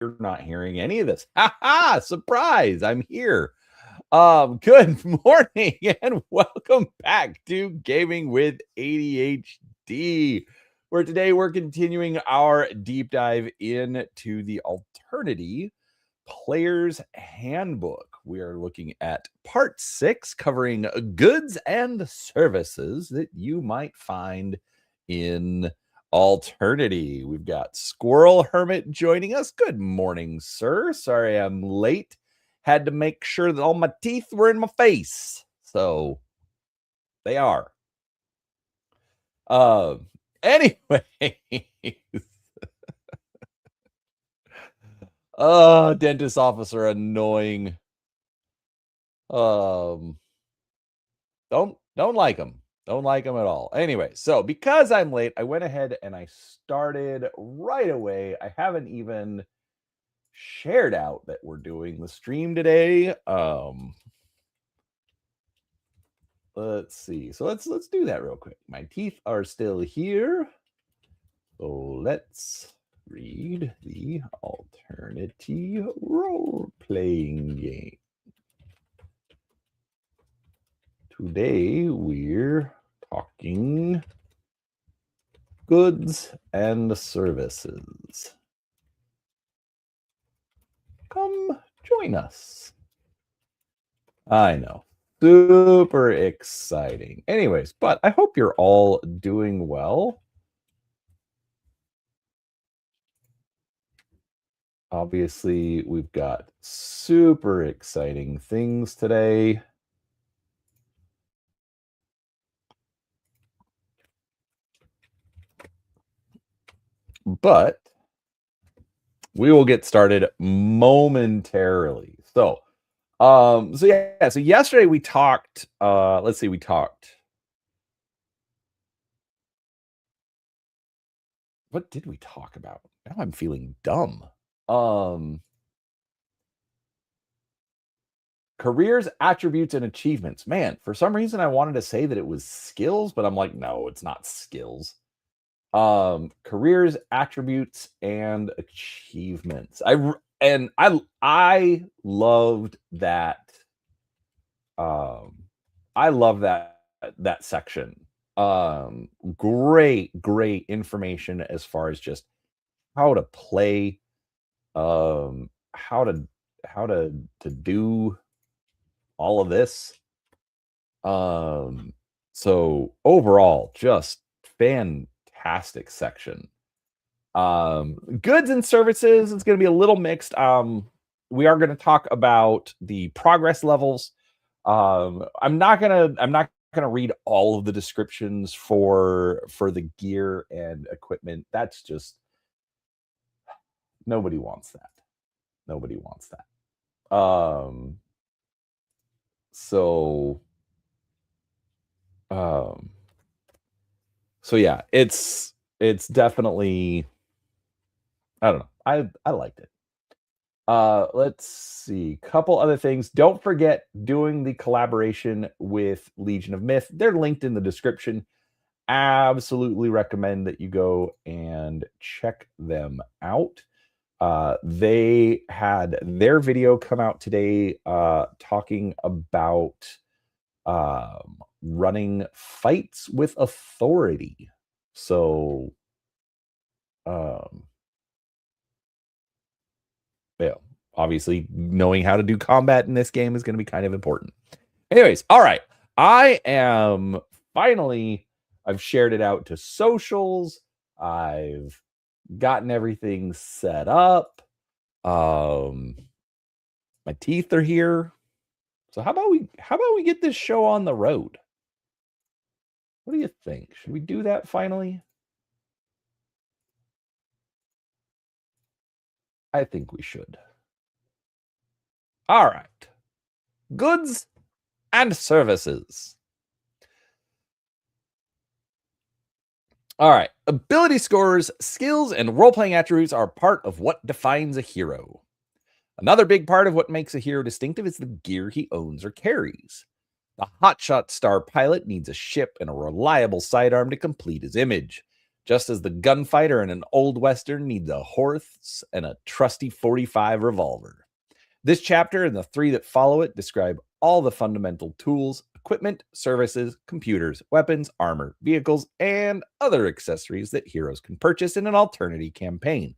not hearing any of this. Ha ha! Surprise! I'm here. Good morning and welcome back to Gaming with ADHD, where today we're continuing our deep dive into the Alternity Player's Handbook. We are looking at part 6, covering goods and services that you might find in Alternity. We've got Squirrel Hermit joining us. Good morning, sir. Sorry I'm late. Had to make sure that all my teeth were in my face. So they are. Anyway. Dentist officer annoying. Don't like him. Don't like him at all. Anyway, so because I'm late, I went ahead and I started right away. I haven't even shared out that we're doing the stream today. Let's see. So let's do that real quick. My teeth are still here. So let's read the Alternity role-playing game. Today we're talking goods and services. Come join us. I know. Super exciting. Anyways, but I hope you're all doing well. Obviously, we've got super exciting things today. But we will get started momentarily. So yesterday we talked, what did we talk about? Now I'm feeling dumb. Careers, attributes, and achievements. Man, for some reason I wanted to say that it was skills, but I'm like, no, it's not skills. Careers, attributes, and achievements. I loved that. I love that section. Great information as far as just how to play, how to do all of this. So overall, just fantastic section. Goods and services, it's going to be a little mixed. We are going to talk about the progress levels. I'm not gonna read all of the descriptions for the gear and equipment. That's just, nobody wants that. So yeah, it's definitely, I don't know. I liked it. Let's see. Couple other things. Don't forget doing the collaboration with Legion of Myth. They're linked in the description. Absolutely recommend that you go and check them out. They had their video come out today talking about running fights with authority. So yeah, obviously knowing how to do combat in this game is going to be kind of important. Anyways, all right. I've shared it out to socials. I've gotten everything set up. My teeth are here. So how about we get this show on the road? What do you think? Should we do that finally? I think we should. All right. Goods and services. All right. Ability scores, skills, and role-playing attributes are part of what defines a hero. Another big part of what makes a hero distinctive is the gear he owns or carries. The hotshot star pilot needs a ship and a reliable sidearm to complete his image. just as the gunfighter in an old Western needs a horse and a trusty 45 revolver. This chapter and the 3 that follow it describe all the fundamental tools, equipment, services, computers, weapons, armor, vehicles, and other accessories that heroes can purchase in an Alternity campaign.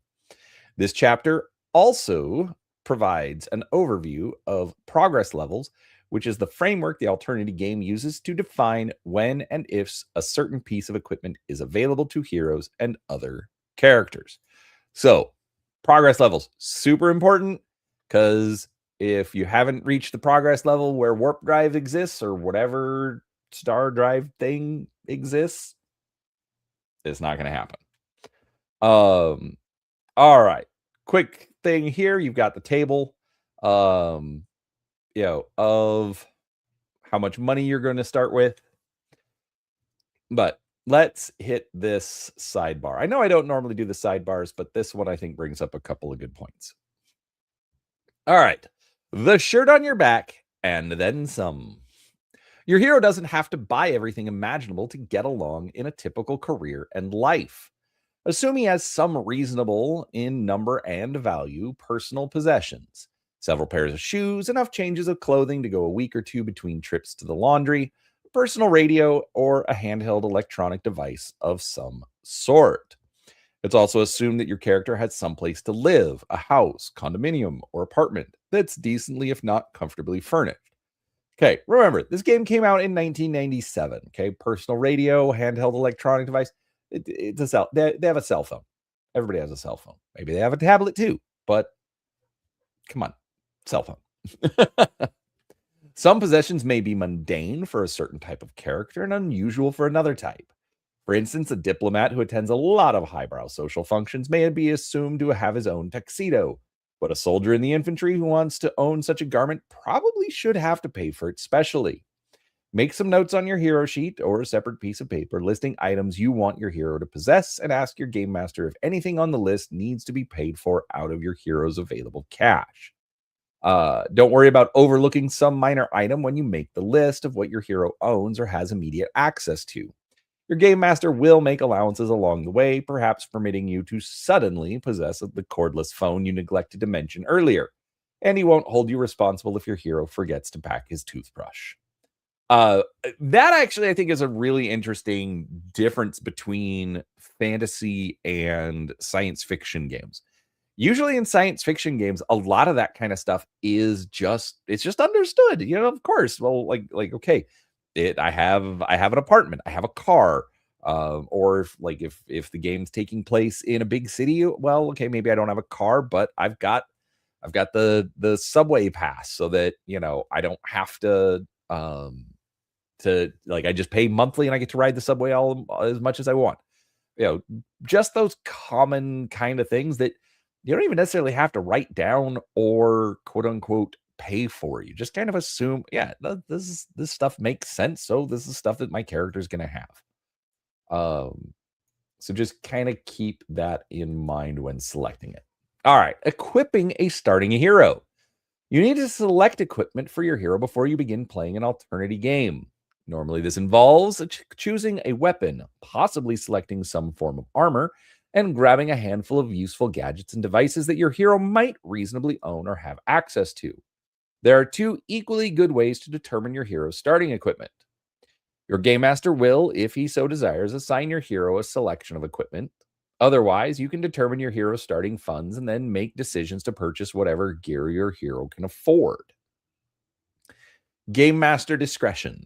This chapter also provides an overview of progress levels, which is the framework the Alternity game uses to define when and if a certain piece of equipment is available to heroes and other characters. So, progress levels, super important, because if you haven't reached the progress level where warp drive exists or whatever star drive thing exists, it's not going to happen. All right. Quick thing here. You've got the table, of how much money you're going to start with. But let's hit this sidebar. I know I don't normally do the sidebars, but this one I think brings up a couple of good points. All right. The shirt on your back and then some. Your hero doesn't have to buy everything imaginable to get along in a typical career and life. Assume he has some reasonable in number and value personal possessions. Several pairs of shoes, enough changes of clothing to go a week or two between trips to the laundry, a personal radio, or a handheld electronic device of some sort. It's also assumed that your character has someplace to live, a house, condominium, or apartment that's decently, if not comfortably, furnished. Okay, remember, this game came out in 1997. Okay, personal radio, handheld electronic device. It's a cell. They have a cell phone. Everybody has a cell phone. Maybe they have a tablet too, but come on, cell phone. Some possessions may be mundane for a certain type of character and unusual for another type. For instance, a diplomat who attends a lot of highbrow social functions may be assumed to have his own tuxedo, but a soldier in the infantry who wants to own such a garment probably should have to pay for it specially. Make some notes on your hero sheet or a separate piece of paper listing items you want your hero to possess and ask your game master if anything on the list needs to be paid for out of your hero's available cash. Don't worry about overlooking some minor item when you make the list of what your hero owns or has immediate access to. Your game master will make allowances along the way, perhaps permitting you to suddenly possess the cordless phone you neglected to mention earlier. And he won't hold you responsible if your hero forgets to pack his toothbrush. That actually, I think, is a really interesting difference between fantasy and science fiction games. Usually in science fiction games, a lot of that kind of stuff is it's just understood, of course. Well, like, okay, I have an apartment, I have a car, or if the game's taking place in a big city, well, okay, maybe I don't have a car, but I've got the subway pass so that, I don't have to I just pay monthly and I get to ride the subway all as much as I want. Just those common kind of things that you don't even necessarily have to write down or quote unquote pay for. You just kind of assume, yeah, this stuff makes sense. So this is stuff that my character is going to have. So just kind of keep that in mind when selecting it. All right, equipping a starting hero. You need to select equipment for your hero before you begin playing an Alternity game. Normally, this involves choosing a weapon, possibly selecting some form of armor, and grabbing a handful of useful gadgets and devices that your hero might reasonably own or have access to. There are 2 equally good ways to determine your hero's starting equipment. Your game master will, if he so desires, assign your hero a selection of equipment. Otherwise, you can determine your hero's starting funds and then make decisions to purchase whatever gear your hero can afford. Game master discretion.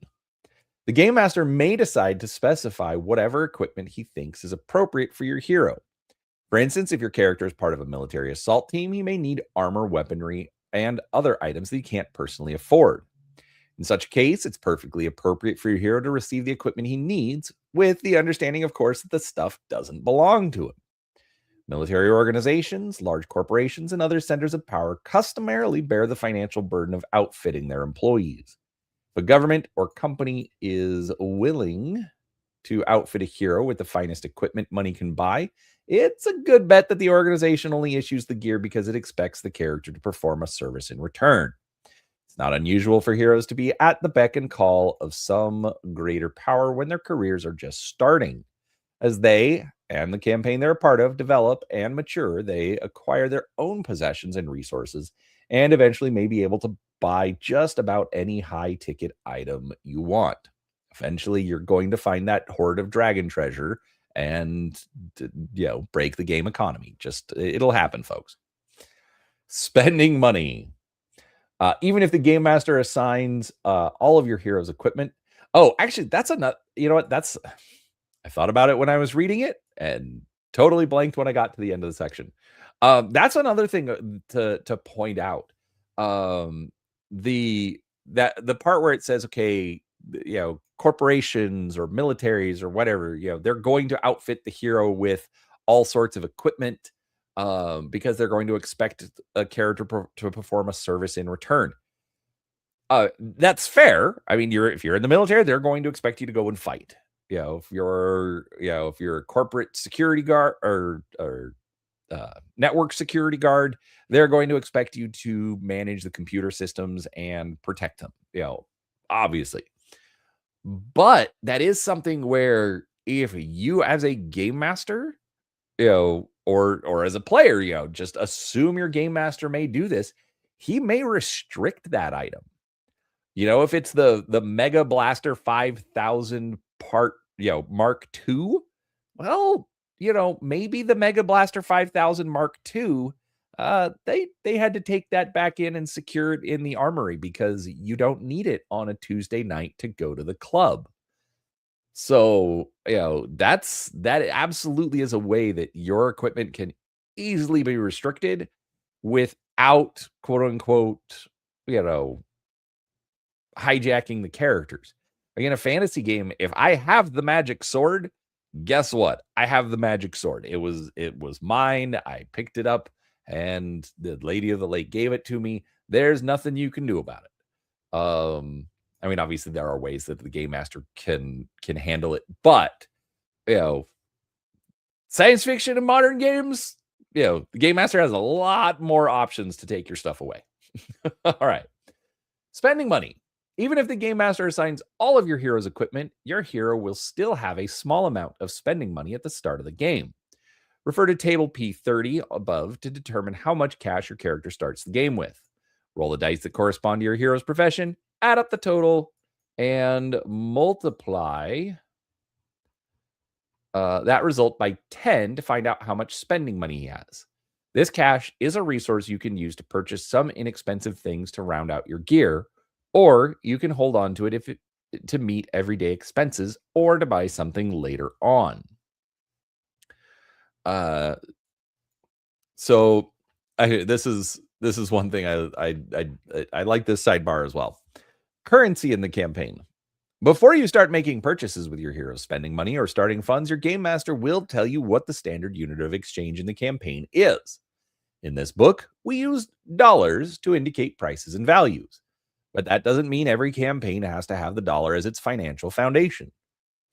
The game master may decide to specify whatever equipment he thinks is appropriate for your hero. For instance, if your character is part of a military assault team, he may need armor, weaponry, and other items that he can't personally afford. In such a case, it's perfectly appropriate for your hero to receive the equipment he needs, with the understanding, of course, that the stuff doesn't belong to him. Military organizations, large corporations, and other centers of power customarily bear the financial burden of outfitting their employees. If a government or company is willing to outfit a hero with the finest equipment money can buy, it's a good bet that the organization only issues the gear because it expects the character to perform a service in return. It's not unusual for heroes to be at the beck and call of some greater power when their careers are just starting, as they and the campaign they're a part of develop and mature, they acquire their own possessions and resources, and eventually may be able to buy just about any high ticket item you want. Eventually, you're going to find that hoard of dragon treasure and break the game economy. Just it'll happen, folks. Spending money. Even if the game master assigns all of your heroes equipment. Oh, actually, that's another. You know what? I thought about it when I was reading it and totally blanked when I got to the end of the section. That's another thing to point out. The part where it says, okay, corporations or militaries or whatever, they're going to outfit the hero with all sorts of equipment because they're going to expect a character to perform a service in return. That's fair. I mean, if you're in the military, they're going to expect you to go and fight. If you're a corporate security guard or network security guard, they're going to expect you to manage the computer systems and protect them. Obviously. But that is something where if you as a game master, or as a player, just assume your game master may do this, he may restrict that item. If it's the Mega Blaster 5000 part, Mark II, well, maybe the Mega Blaster 5000 Mark II, they had to take that back in and secure it in the armory because you don't need it on a Tuesday night to go to the club. So, that absolutely is a way that your equipment can easily be restricted without, quote unquote, hijacking the characters. Like in a fantasy game, if I have the magic sword, guess what? I have the magic sword. It was mine. I picked it up and the Lady of the Lake gave it to me. There's nothing you can do about it. I mean, obviously there are ways that the game master can handle it, but science fiction and modern games, the game master has a lot more options to take your stuff away. All right. Spending money. Even if the game master assigns all of your hero's equipment, your hero will still have a small amount of spending money at the start of the game. Refer to table P30 above to determine how much cash your character starts the game with. Roll the dice that correspond to your hero's profession, add up the total, and multiply that result by 10 to find out how much spending money he has. This cash is a resource you can use to purchase some inexpensive things to round out your gear, or you can hold on to it to meet everyday expenses or to buy something later on. So this is one thing I like this sidebar as well. Currency in the campaign. Before you start making purchases with your heroes spending money or starting funds, your game master will tell you what the standard unit of exchange in the campaign is. In this book, we use dollars to indicate prices and values, but that doesn't mean every campaign has to have the dollar as its financial foundation.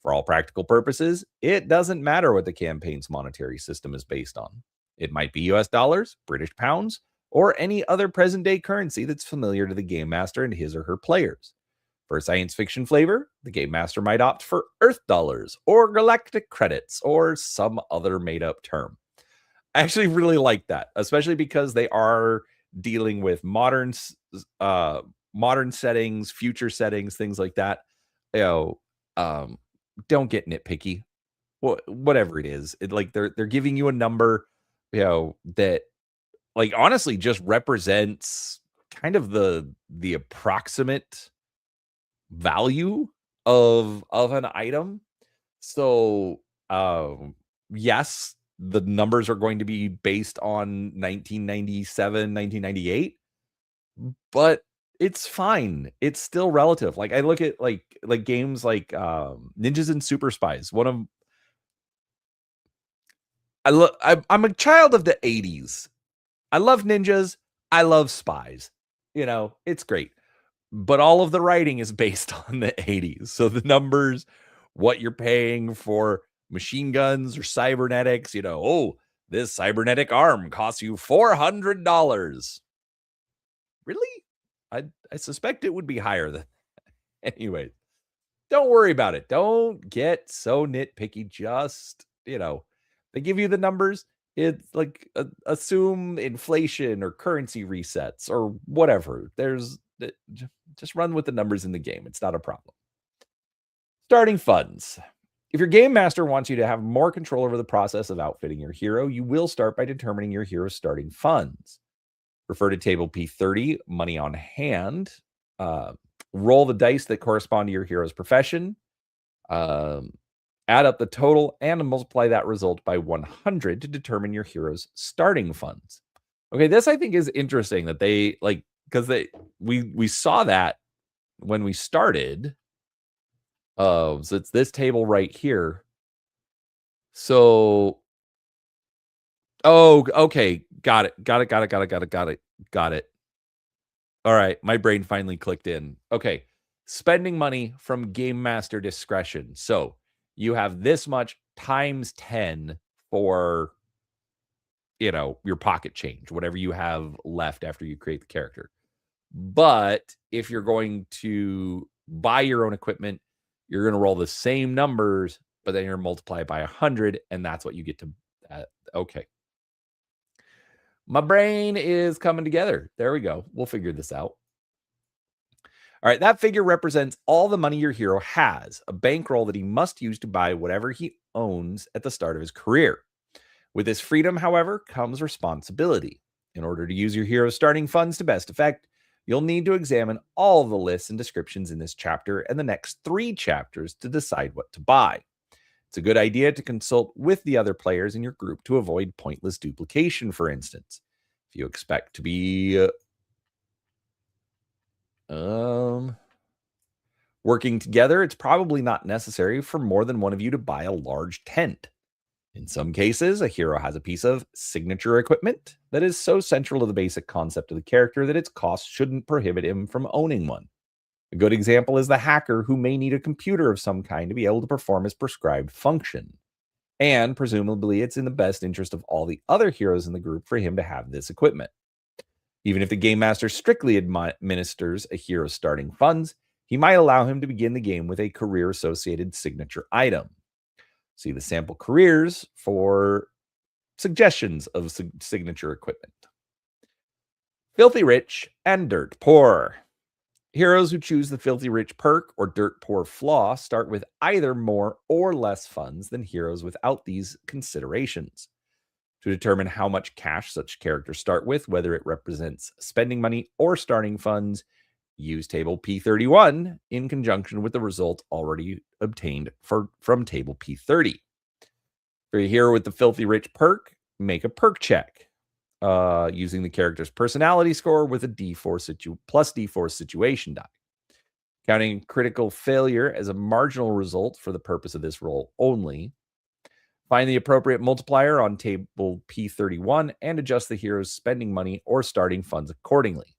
For all practical purposes, it doesn't matter what the campaign's monetary system is based on. It might be US dollars, British pounds, or any other present-day currency that's familiar to the game master and his or her players. For a science fiction flavor, the game master might opt for Earth dollars or galactic credits or some other made-up term. I actually really like that, especially because they are dealing with modern settings, future settings, things like that. Don't get nitpicky. Whatever it is, they're giving you a number, that honestly just represents kind of the approximate value of an item. So yes, the numbers are going to be based on 1997, 1998, but it's fine. It's still relative. I look at like games like Ninjas and Super Spies. I'm a child of the 80s. I love ninjas. I love spies. It's great. But all of the writing is based on the 80s. So the numbers, what you're paying for machine guns or cybernetics, this cybernetic arm costs you $400. Really? I suspect it would be higher than anyway. Don't worry about it. Don't get so nitpicky. Just, They give you the numbers. It's like assume inflation or currency resets or whatever. Just run with the numbers in the game. It's not a problem. Starting funds. If your game master wants you to have more control over the process of outfitting your hero, you will start by determining your hero's starting funds. Refer to table P30, money on hand. Roll the dice that correspond to your hero's profession. Add up the total and multiply that result by 100 to determine your hero's starting funds. Okay, this I think is interesting that they because we saw that when we started. So it's this table right here. So, okay, got it. All right, my brain finally clicked in. Okay, spending money from game master discretion. So you have this much times 10 for, your pocket change, whatever you have left after you create the character. But if you're going to buy your own equipment, you're going to roll the same numbers, but then you're going to multiply it by 100, and that's what you get to. Okay. My brain is coming together. There we go. We'll figure this out. All right, that figure represents all the money your hero has, a bankroll that he must use to buy whatever he owns at the start of his career. With this freedom, however, comes responsibility. In order to use your hero's starting funds to best effect, you'll need to examine all the lists and descriptions in this chapter and the next 3 chapters to decide what to buy. It's a good idea to consult with the other players in your group to avoid pointless duplication, for instance. If you expect to be working together, it's probably not necessary for more than one of you to buy a large tent. In some cases, a hero has a piece of signature equipment that is so central to the basic concept of the character that its cost shouldn't prohibit him from owning one. A good example is the hacker who may need a computer of some kind to be able to perform his prescribed function. And presumably, it's in the best interest of all the other heroes in the group for him to have this equipment. Even if the game master strictly administers a hero's starting funds, he might allow him to begin the game with a career-associated signature item. See the sample careers for suggestions of signature equipment. Filthy Rich and Dirt Poor. Heroes who choose the Filthy Rich perk or Dirt Poor flaw start with either more or less funds than heroes without these considerations. To determine how much cash such characters start with, whether it represents spending money or starting funds, use table P31 in conjunction with the result already obtained from table P30. For a hero with the Filthy Rich perk, make a perk check using the character's personality score with a D4 plus D4 situation die. Counting critical failure as a marginal result for the purpose of this roll only. Find the appropriate multiplier on table P31 and adjust the hero's spending money or starting funds accordingly.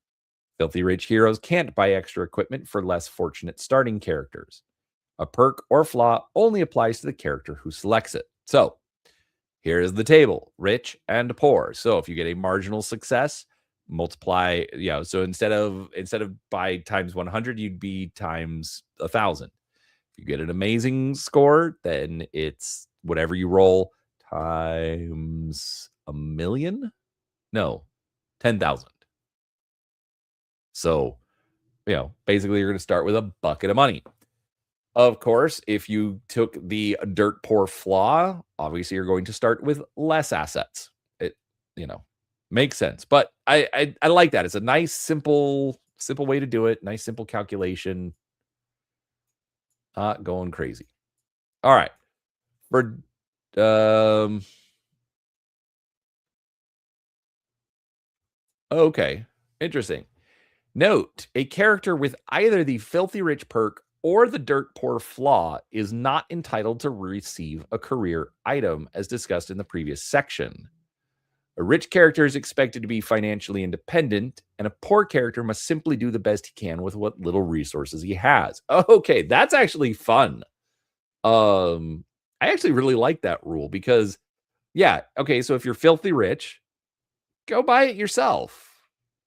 Filthy Rich heroes can't buy extra equipment for less fortunate starting characters. A perk or flaw only applies to the character who selects it. So, here is the table, rich and poor. So, if you get a marginal success, multiply, so instead of by times 100, you'd be times 1,000. If you get an amazing score, then it's whatever you roll times 1,000,000? No, 10,000. So, basically you're going to start with a bucket of money. Of course, if you took the Dirt Poor flaw, obviously you're going to start with less assets. It, makes sense. But I like that. It's a nice, simple way to do it. Nice, simple calculation. Not going crazy. All right. For okay. Interesting. Note, a character with either the Filthy Rich perk or the Dirt Poor flaw is not entitled to receive a career item, as discussed in the previous section. A rich character is expected to be financially independent, and a poor character must simply do the best he can with what little resources he has. Okay, that's actually fun. I actually really like that rule because, okay, so if you're filthy rich, go buy it yourself.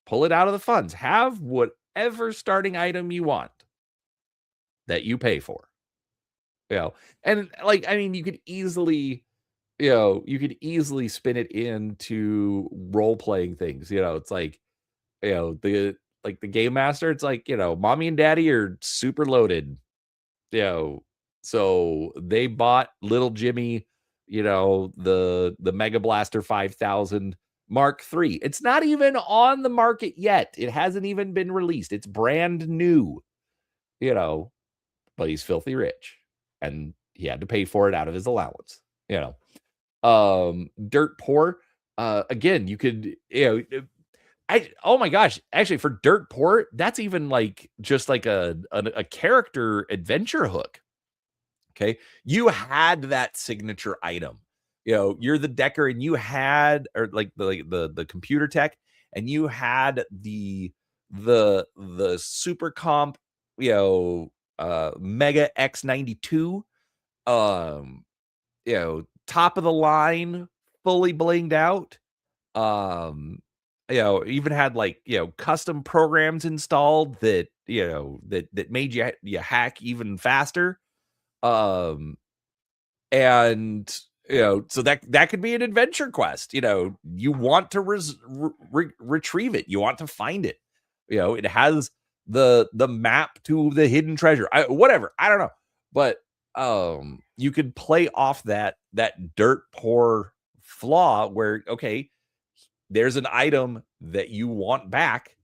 Pull it out of the funds. Have whatever starting item you want that you pay for. And you could easily you could easily spin it into role-playing things, it's like, the game master, it's like, mommy and daddy are super loaded, you know, so they bought little Jimmy, the Mega Blaster 5000 Mark III. It's not even on the market yet. It hasn't even been released. It's brand new, you know, but he's filthy rich and he had to pay for it out of his allowance, you know. Dirt poor. Again, you could, oh my gosh, actually for dirt poor, that's even like just like a character adventure hook. Okay. You had that signature item. You're the decker and you had or like the computer tech and you had the super comp, Mega X92 top of the line, fully blinged out. Even had like, custom programs installed that, that made you hack even faster. Um, and so that could be an adventure quest. You want to retrieve it, you want to find it. It has the map to the hidden treasure. Whatever, I don't know, but you could play off that dirt poor flaw where, okay, there's an item that you want back,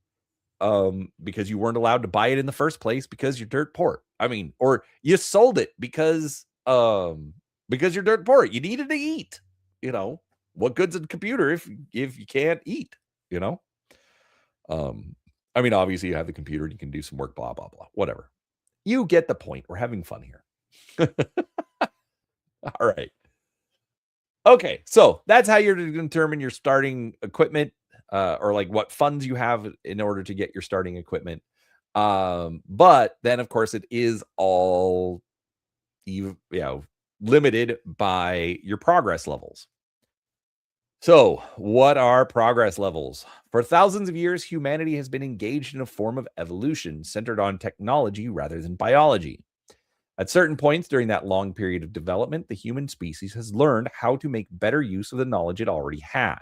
because you weren't allowed to buy it in the first place because you're dirt poor. I mean, or you sold it because you're dirt poor. You needed to eat. What good's a computer if you can't eat? You know. I mean, obviously you have the computer and you can do some work. Blah blah blah. Whatever. You get the point. We're having fun here. All right. Okay, so that's how you're to determine your starting equipment, or like what funds you have in order to get your starting equipment. But then, of course, it is all limited by your progress levels. So, what are progress levels? For thousands of years, humanity has been engaged in a form of evolution centered on technology rather than biology. At certain points during that long period of development, the human species has learned how to make better use of the knowledge it already had.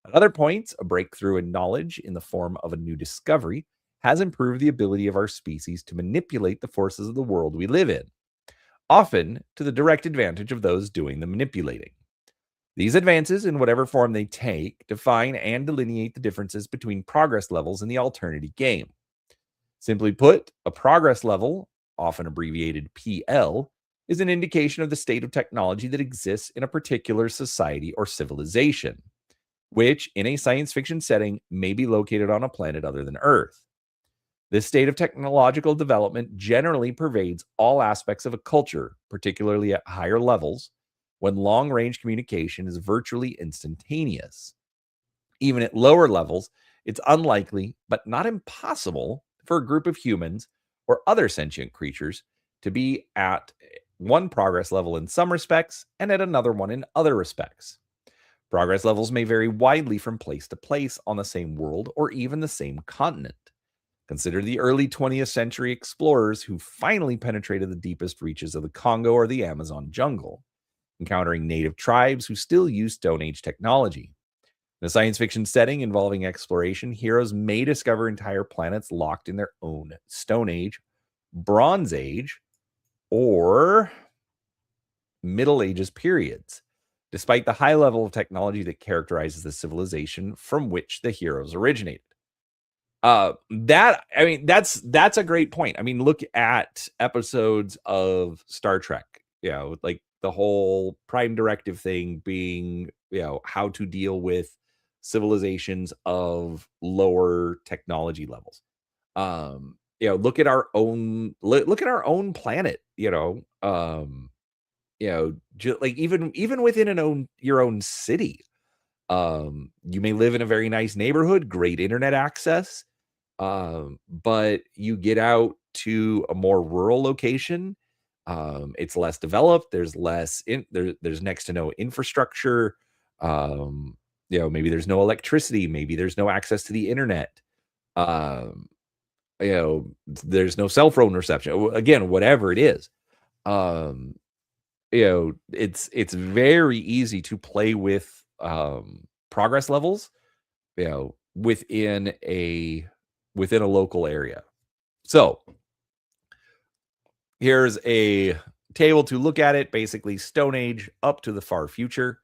At other points, a breakthrough in knowledge in the form of a new discovery has improved the ability of our species to manipulate the forces of the world we live in, often to the direct advantage of those doing the manipulating. These advances, in whatever form they take, define and delineate the differences between progress levels in the Alternity game. Simply put, a progress level, often abbreviated PL, is an indication of the state of technology that exists in a particular society or civilization, which, in a science fiction setting, may be located on a planet other than Earth. This state of technological development generally pervades all aspects of a culture, particularly at higher levels, when long range communication is virtually instantaneous. Even at lower levels, it's unlikely, but not impossible, for a group of humans or other sentient creatures to be at one progress level in some respects and at another one in other respects. Progress levels may vary widely from place to place on the same world or even the same continent. Consider the early 20th century explorers who finally penetrated the deepest reaches of the Congo or the Amazon jungle, encountering native tribes who still use Stone Age technology. In a science fiction setting involving exploration, heroes may discover entire planets locked in their own Stone Age, Bronze Age, or Middle Ages periods, despite the high level of technology that characterizes the civilization from which the heroes originated. That's a great point. I mean, look at episodes of Star Trek, like the whole Prime Directive thing being, how to deal with civilizations of lower technology levels. Look at our own planet, like even within your own city. You may live in a very nice neighborhood, great internet access, but you get out to a more rural location, it's less developed. There's there's next to no infrastructure. Maybe there's no electricity. Maybe there's no access to the internet. Um, there's no cell phone reception. Again, whatever it is. Um, it's very easy to play with progress levels, within a local area. So here's a table to look at it, basically Stone Age up to the far future.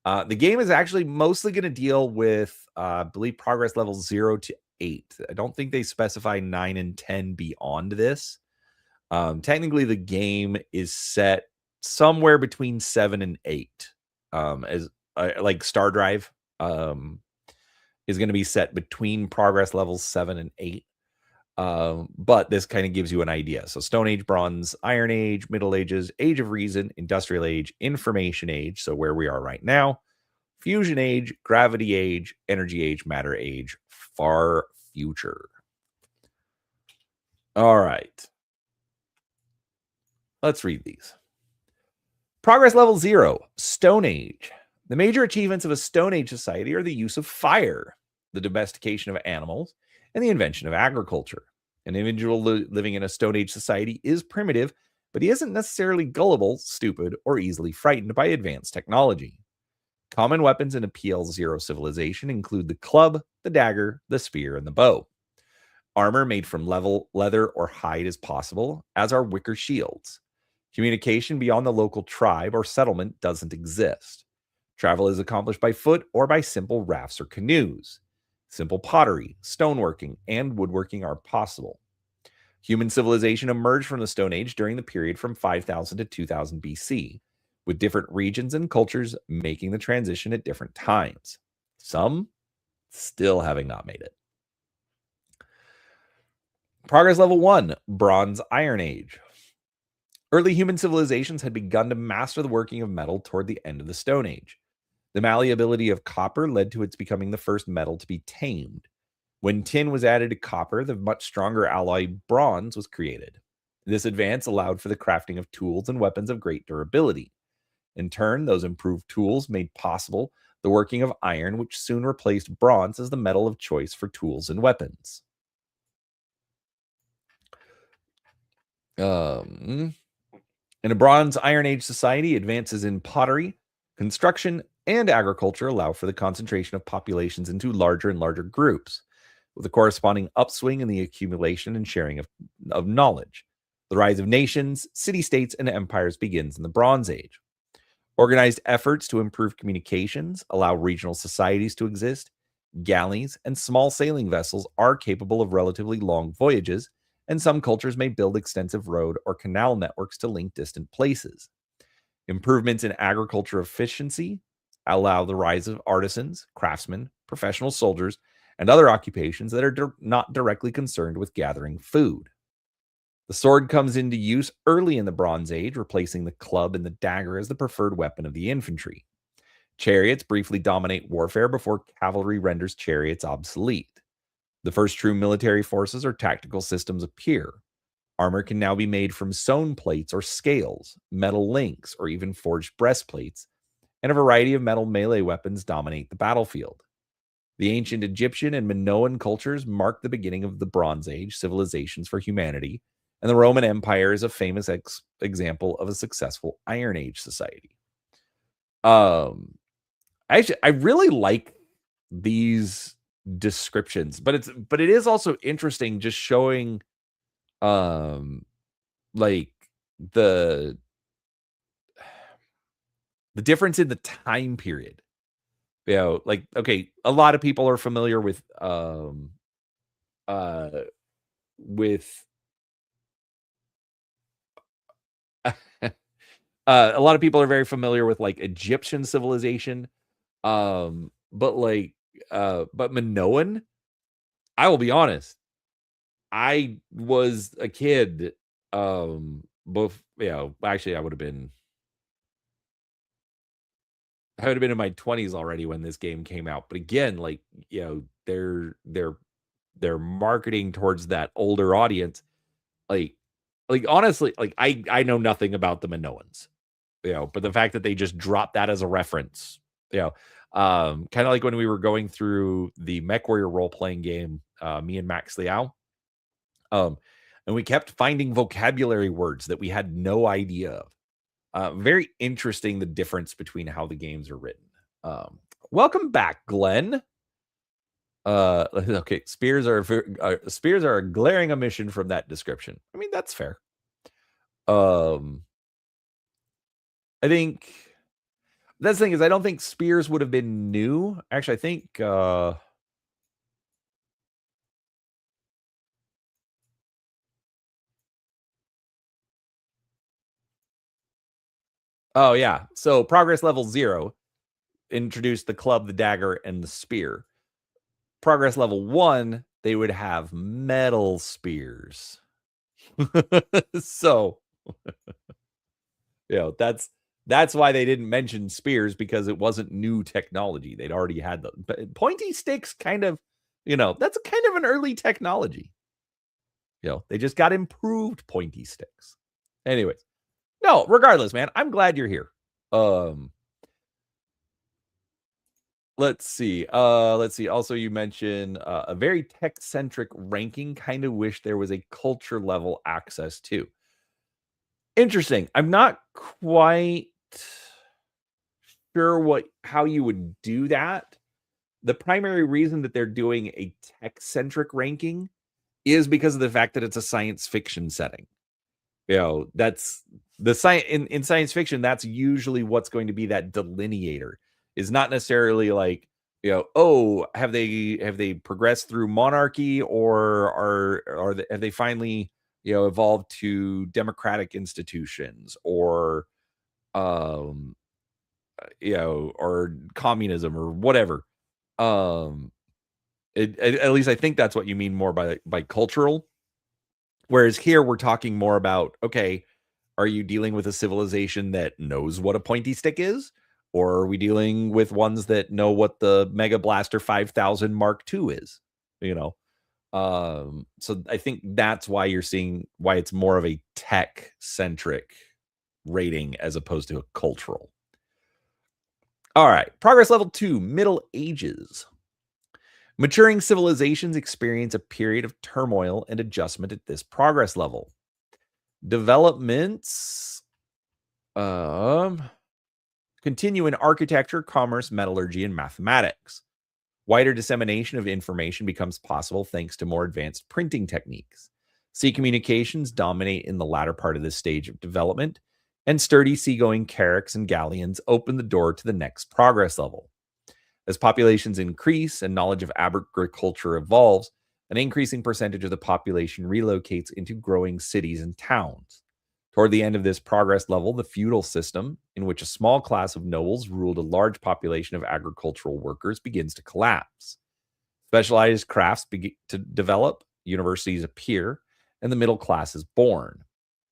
The game is actually mostly going to deal with, I believe, progress levels 0 to 8. I don't think they specify 9 and 10 beyond this. Technically, the game is set somewhere between 7 and 8. As like Star Drive is going to be set between progress levels 7 and 8. But this kind of gives you an idea. So Stone Age, Bronze, Iron Age, Middle Ages, Age of Reason, Industrial Age, Information Age, so where we are right now, Fusion Age, Gravity Age, Energy Age, Matter Age, Far Future. All right. Let's read these. Progress level 0, Stone Age. The major achievements of a Stone Age society are the use of fire, the domestication of animals, and the invention of agriculture. An individual living in a Stone Age society is primitive, but he isn't necessarily gullible, stupid, or easily frightened by advanced technology. Common weapons in a PL0 civilization include the club, the dagger, the spear, and the bow. Armor made from leather or hide is possible, as are wicker shields. Communication beyond the local tribe or settlement doesn't exist. Travel is accomplished by foot or by simple rafts or canoes. Simple pottery, stoneworking, and woodworking are possible. Human civilization emerged from the Stone Age during the period from 5000 to 2000 BC, with different regions and cultures making the transition at different times. Some still having not made it. Progress level 1, Bronze Iron Age. Early human civilizations had begun to master the working of metal toward the end of the Stone Age. The malleability of copper led to its becoming the first metal to be tamed. When tin was added to copper, the much stronger alloy bronze was created. This advance allowed for the crafting of tools and weapons of great durability. In turn, those improved tools made possible the working of iron, which soon replaced bronze as the metal of choice for tools and weapons. In a Bronze Iron Age society, advances in pottery, construction, and agriculture allow for the concentration of populations into larger and larger groups, with a corresponding upswing in the accumulation and sharing of knowledge. The rise of nations, city-states, and empires begins in the Bronze Age. Organized efforts to improve communications allow regional societies to exist. Galleys and small sailing vessels are capable of relatively long voyages, and some cultures may build extensive road or canal networks to link distant places. Improvements in agriculture efficiency allow the rise of artisans, craftsmen, professional soldiers, and other occupations that are not directly concerned with gathering food. The sword comes into use early in the Bronze Age, replacing the club and the dagger as the preferred weapon of the infantry. Chariots briefly dominate warfare before cavalry renders chariots obsolete. The first true military forces or tactical systems appear. Armor can now be made from sewn plates or scales, metal links, or even forged breastplates, and a variety of metal melee weapons dominate the battlefield. The ancient Egyptian and Minoan cultures mark the beginning of the Bronze Age civilizations for humanity, and the Roman Empire is a famous example of a successful Iron Age society. I really like these descriptions, but it is also interesting just showing like the difference in the time period. Like, okay, a lot of people are familiar with a lot of people are very familiar with like Egyptian civilization. But Minoan, I will be honest, I was a kid. Actually, I would have been in my 20s already when this game came out. But again, like, they're marketing towards that older audience. Like honestly, like I know nothing about the Minoans, but the fact that they just dropped that as a reference, kind of like when we were going through the MechWarrior role-playing game, me and MaxLiao, and we kept finding vocabulary words that we had no idea of. Very interesting, the difference between how the games are written. Welcome back, Glenn. Okay, spears are a glaring omission from that description. I mean, that's fair. I think that's the thing is I don't think spears would have been new. Actually, I think oh yeah. So progress level 0 introduced the club, the dagger, and the spear. Progress level 1, they would have metal spears. So, that's why they didn't mention spears, because it wasn't new technology. They'd already had the pointy sticks kind of, that's a kind of an early technology. They just got improved pointy sticks. Anyways, no, regardless, man, I'm glad you're here. Let's see. Also, you mentioned a very tech-centric ranking. Kind of wish there was a culture level access too. Interesting. I'm not quite sure how you would do that. The primary reason that they're doing a tech-centric ranking is because of the fact that it's a science fiction setting. That's the science in science fiction. That's usually what's going to be that delineator. Is not necessarily like, oh, have they progressed through monarchy, or have they finally evolved to democratic institutions, or or communism, or whatever. At least I think that's what you mean more by cultural. Whereas here we're talking more about, okay, are you dealing with a civilization that knows what a pointy stick is? Or are we dealing with ones that know what the Mega Blaster 5000 Mark II is? So I think that's why you're seeing why it's more of a tech centric rating as opposed to a cultural. All right, progress level 2, Middle Ages. Maturing civilizations experience a period of turmoil and adjustment at this progress level. Developments continue in architecture, commerce, metallurgy, and mathematics. Wider dissemination of information becomes possible thanks to more advanced printing techniques. Sea communications dominate in the latter part of this stage of development, and sturdy seagoing carracks and galleons open the door to the next progress level. As populations increase and knowledge of agriculture evolves, an increasing percentage of the population relocates into growing cities and towns. Toward the end of this progress level, the feudal system, in which a small class of nobles ruled a large population of agricultural workers, begins to collapse. Specialized crafts begin to develop, universities appear, and the middle class is born.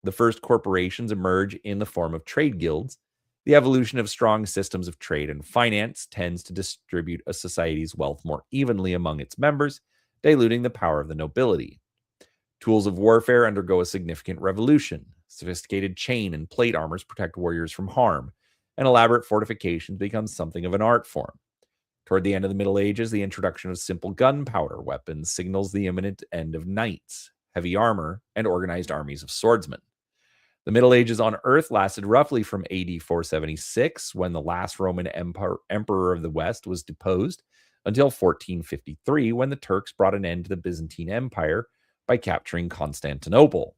The first corporations emerge in the form of trade guilds. The evolution of strong systems of trade and finance tends to distribute a society's wealth more evenly among its members, diluting the power of the nobility. Tools of warfare undergo a significant revolution. Sophisticated chain and plate armors protect warriors from harm, and elaborate fortifications become something of an art form. Toward the end of the Middle Ages, the introduction of simple gunpowder weapons signals the imminent end of knights, heavy armor, and organized armies of swordsmen. The Middle Ages on Earth lasted roughly from AD 476, when the last Roman emperor of the West was deposed, until 1453, when the Turks brought an end to the Byzantine Empire by capturing Constantinople.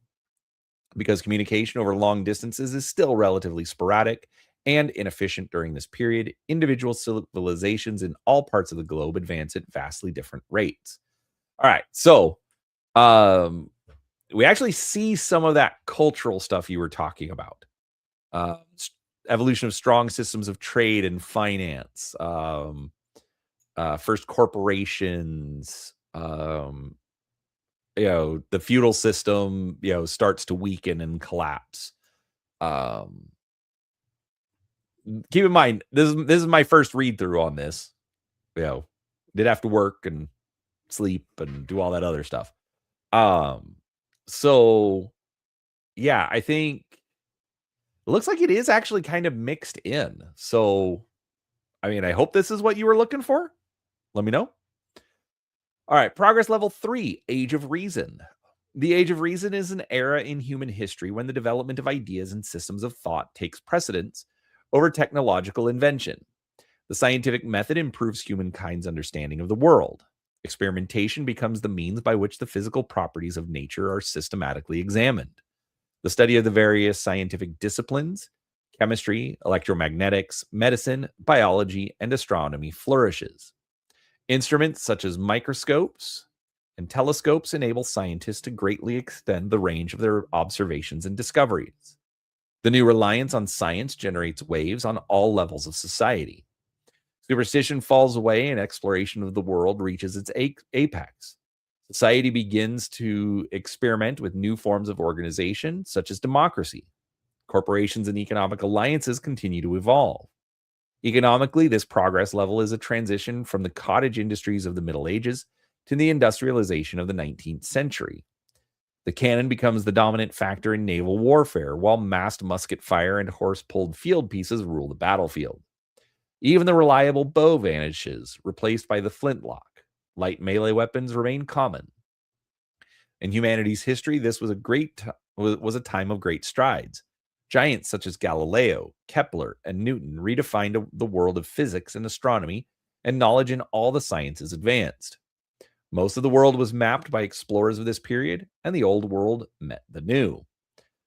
Because communication over long distances is still relatively sporadic and inefficient during this period, individual civilizations in all parts of the globe advance at vastly different rates. All right, so we actually see some of that cultural stuff you were talking about. Evolution of strong systems of trade and finance, first corporations, the feudal system, starts to weaken and collapse. Keep in mind, this is my first read through on this. Did have to work and sleep and do all that other stuff. So yeah, I think it looks like it is actually kind of mixed in. So, I mean, I hope this is what you were looking for. Let me know. All right, progress level 3, Age of Reason. The Age of Reason is an era in human history when the development of ideas and systems of thought takes precedence over technological invention. The scientific method improves humankind's understanding of the world. Experimentation becomes the means by which the physical properties of nature are systematically examined. The study of the various scientific disciplines, chemistry, electromagnetics, medicine, biology, and astronomy flourishes. Instruments such as microscopes and telescopes enable scientists to greatly extend the range of their observations and discoveries. The new reliance on science generates waves on all levels of society. Superstition falls away and exploration of the world reaches its apex. Society begins to experiment with new forms of organization, such as democracy. Corporations and economic alliances continue to evolve. Economically, this progress level is a transition from the cottage industries of the Middle Ages to the industrialization of the 19th century. The cannon becomes the dominant factor in naval warfare, while massed musket fire and horse-pulled field pieces rule the battlefield. Even the reliable bow vanishes, replaced by the flintlock. Light melee weapons remain common. In humanity's history, this was a time of great strides. Giants such as Galileo, Kepler, and Newton redefined the world of physics and astronomy, and knowledge in all the sciences advanced. Most of the world was mapped by explorers of this period, and the old world met the new.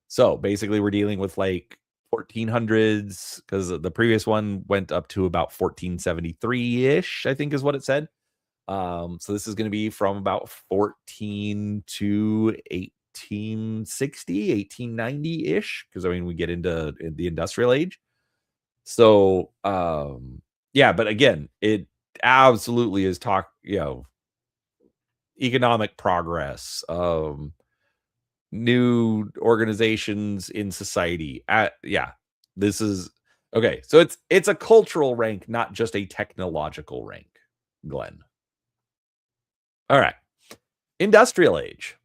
So basically, we're dealing with like 1400s, because the previous one went up to about 1473-ish, I think is what it said. So this is going to be from about 14 to 1860, 1890-ish, because I mean, we get into the industrial age. So yeah, but again, it absolutely is economic progress, new organizations in society. Yeah, this is okay. So it's a cultural rank, not just a technological rank, Glenn. All right. Industrial age.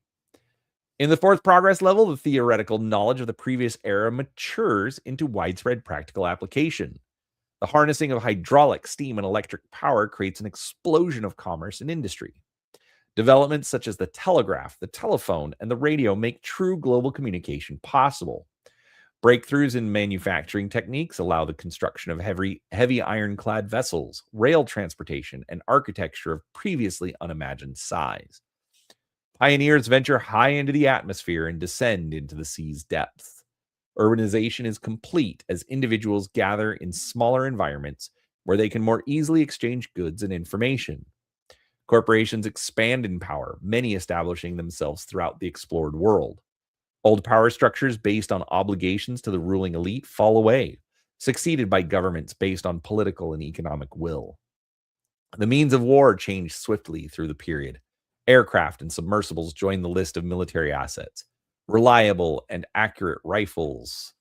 In the fourth progress level, the theoretical knowledge of the previous era matures into widespread practical application. The harnessing of hydraulic, steam, and electric power creates an explosion of commerce and industry. Developments such as the telegraph, the telephone, and the radio make true global communication possible. Breakthroughs in manufacturing techniques allow the construction of heavy ironclad vessels, rail transportation, and architecture of previously unimagined size. Pioneers venture high into the atmosphere and descend into the sea's depths. Urbanization is complete as individuals gather in smaller environments where they can more easily exchange goods and information. Corporations expand in power, many establishing themselves throughout the explored world. Old power structures based on obligations to the ruling elite fall away, succeeded by governments based on political and economic will. The means of war change swiftly through the period. Aircraft and submersibles join the list of military assets. Reliable and accurate rifles,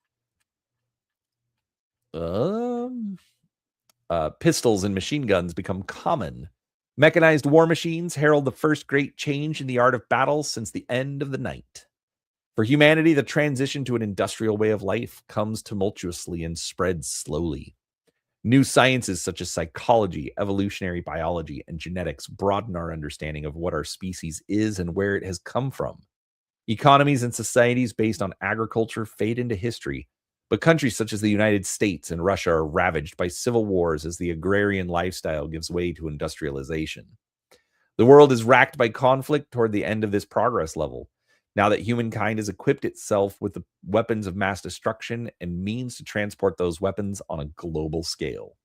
pistols, and machine guns become common. Mechanized war machines herald the first great change in the art of battle since the end of the night. For humanity, the transition to an industrial way of life comes tumultuously and spreads slowly. New sciences such as psychology, evolutionary biology, and genetics broaden our understanding of what our species is and where it has come from. Economies and societies based on agriculture fade into history, but countries such as the United States and Russia are ravaged by civil wars as the agrarian lifestyle gives way to industrialization. The world is racked by conflict toward the end of this progress level, now that humankind has equipped itself with the weapons of mass destruction and means to transport those weapons on a global scale.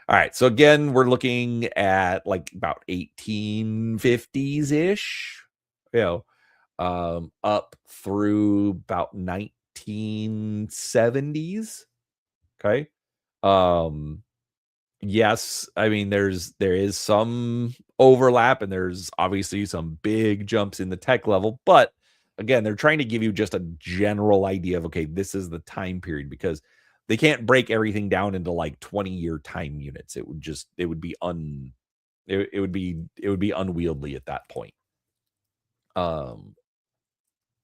All right, so again, we're looking at like about 1850s-ish, up through about 1970s. Okay. Yes, I mean there is some overlap and there's obviously some big jumps in the tech level, but again, they're trying to give you just a general idea of, okay, this is the time period, because they can't break everything down into like 20-year time units. It would be unwieldy at that point.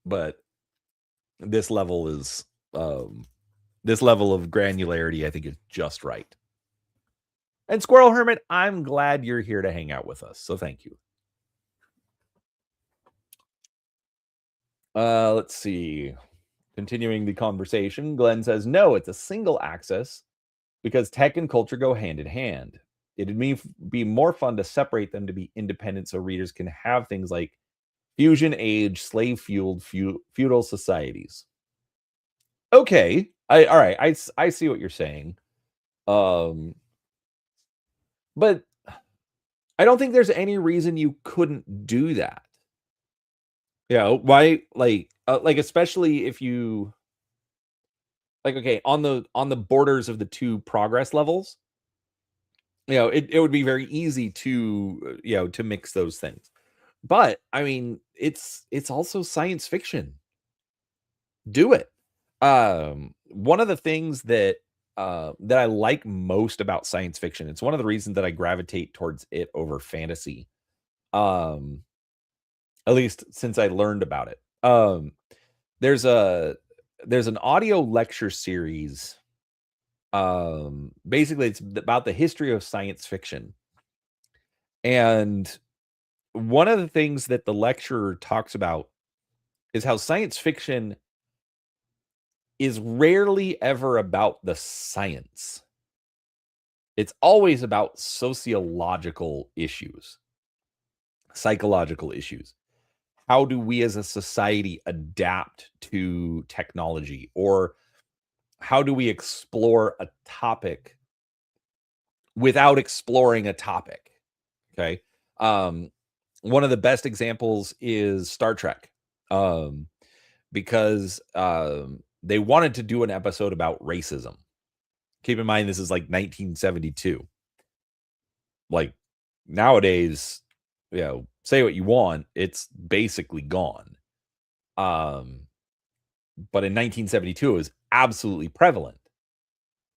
But this level is this level of granularity, I think, is just right. And Squirrel Hermit, I'm glad you're here to hang out with us. So thank you. Let's see. Continuing the conversation, Glenn says, no, it's a single axis because tech and culture go hand in hand. It'd be more fun to separate them to be independent so readers can have things like fusion age, slave fueled feudal societies. Okay. All right. I see what you're saying. But I don't think there's any reason you couldn't do that. Yeah, why like especially if you like okay, on the borders of the two progress levels, it would be very easy to to mix those things. But I mean, it's also science fiction. Do it. One of the things that I like most about science fiction, it's one of the reasons that I gravitate towards it over fantasy. Um, at least since I learned about it. There's a there's an audio lecture series. Basically it's about the history of science fiction. And one of the things that the lecturer talks about is how science fiction is rarely ever about the science. It's always about sociological issues, psychological issues. How do we as a society adapt to technology? Or how do we explore a topic without exploring a topic? Okay. One of the best examples is Star Trek. Because they wanted to do an episode about racism. Keep in mind, this is like 1972. Like nowadays, say what you want, it's basically gone. But in 1972, it was absolutely prevalent.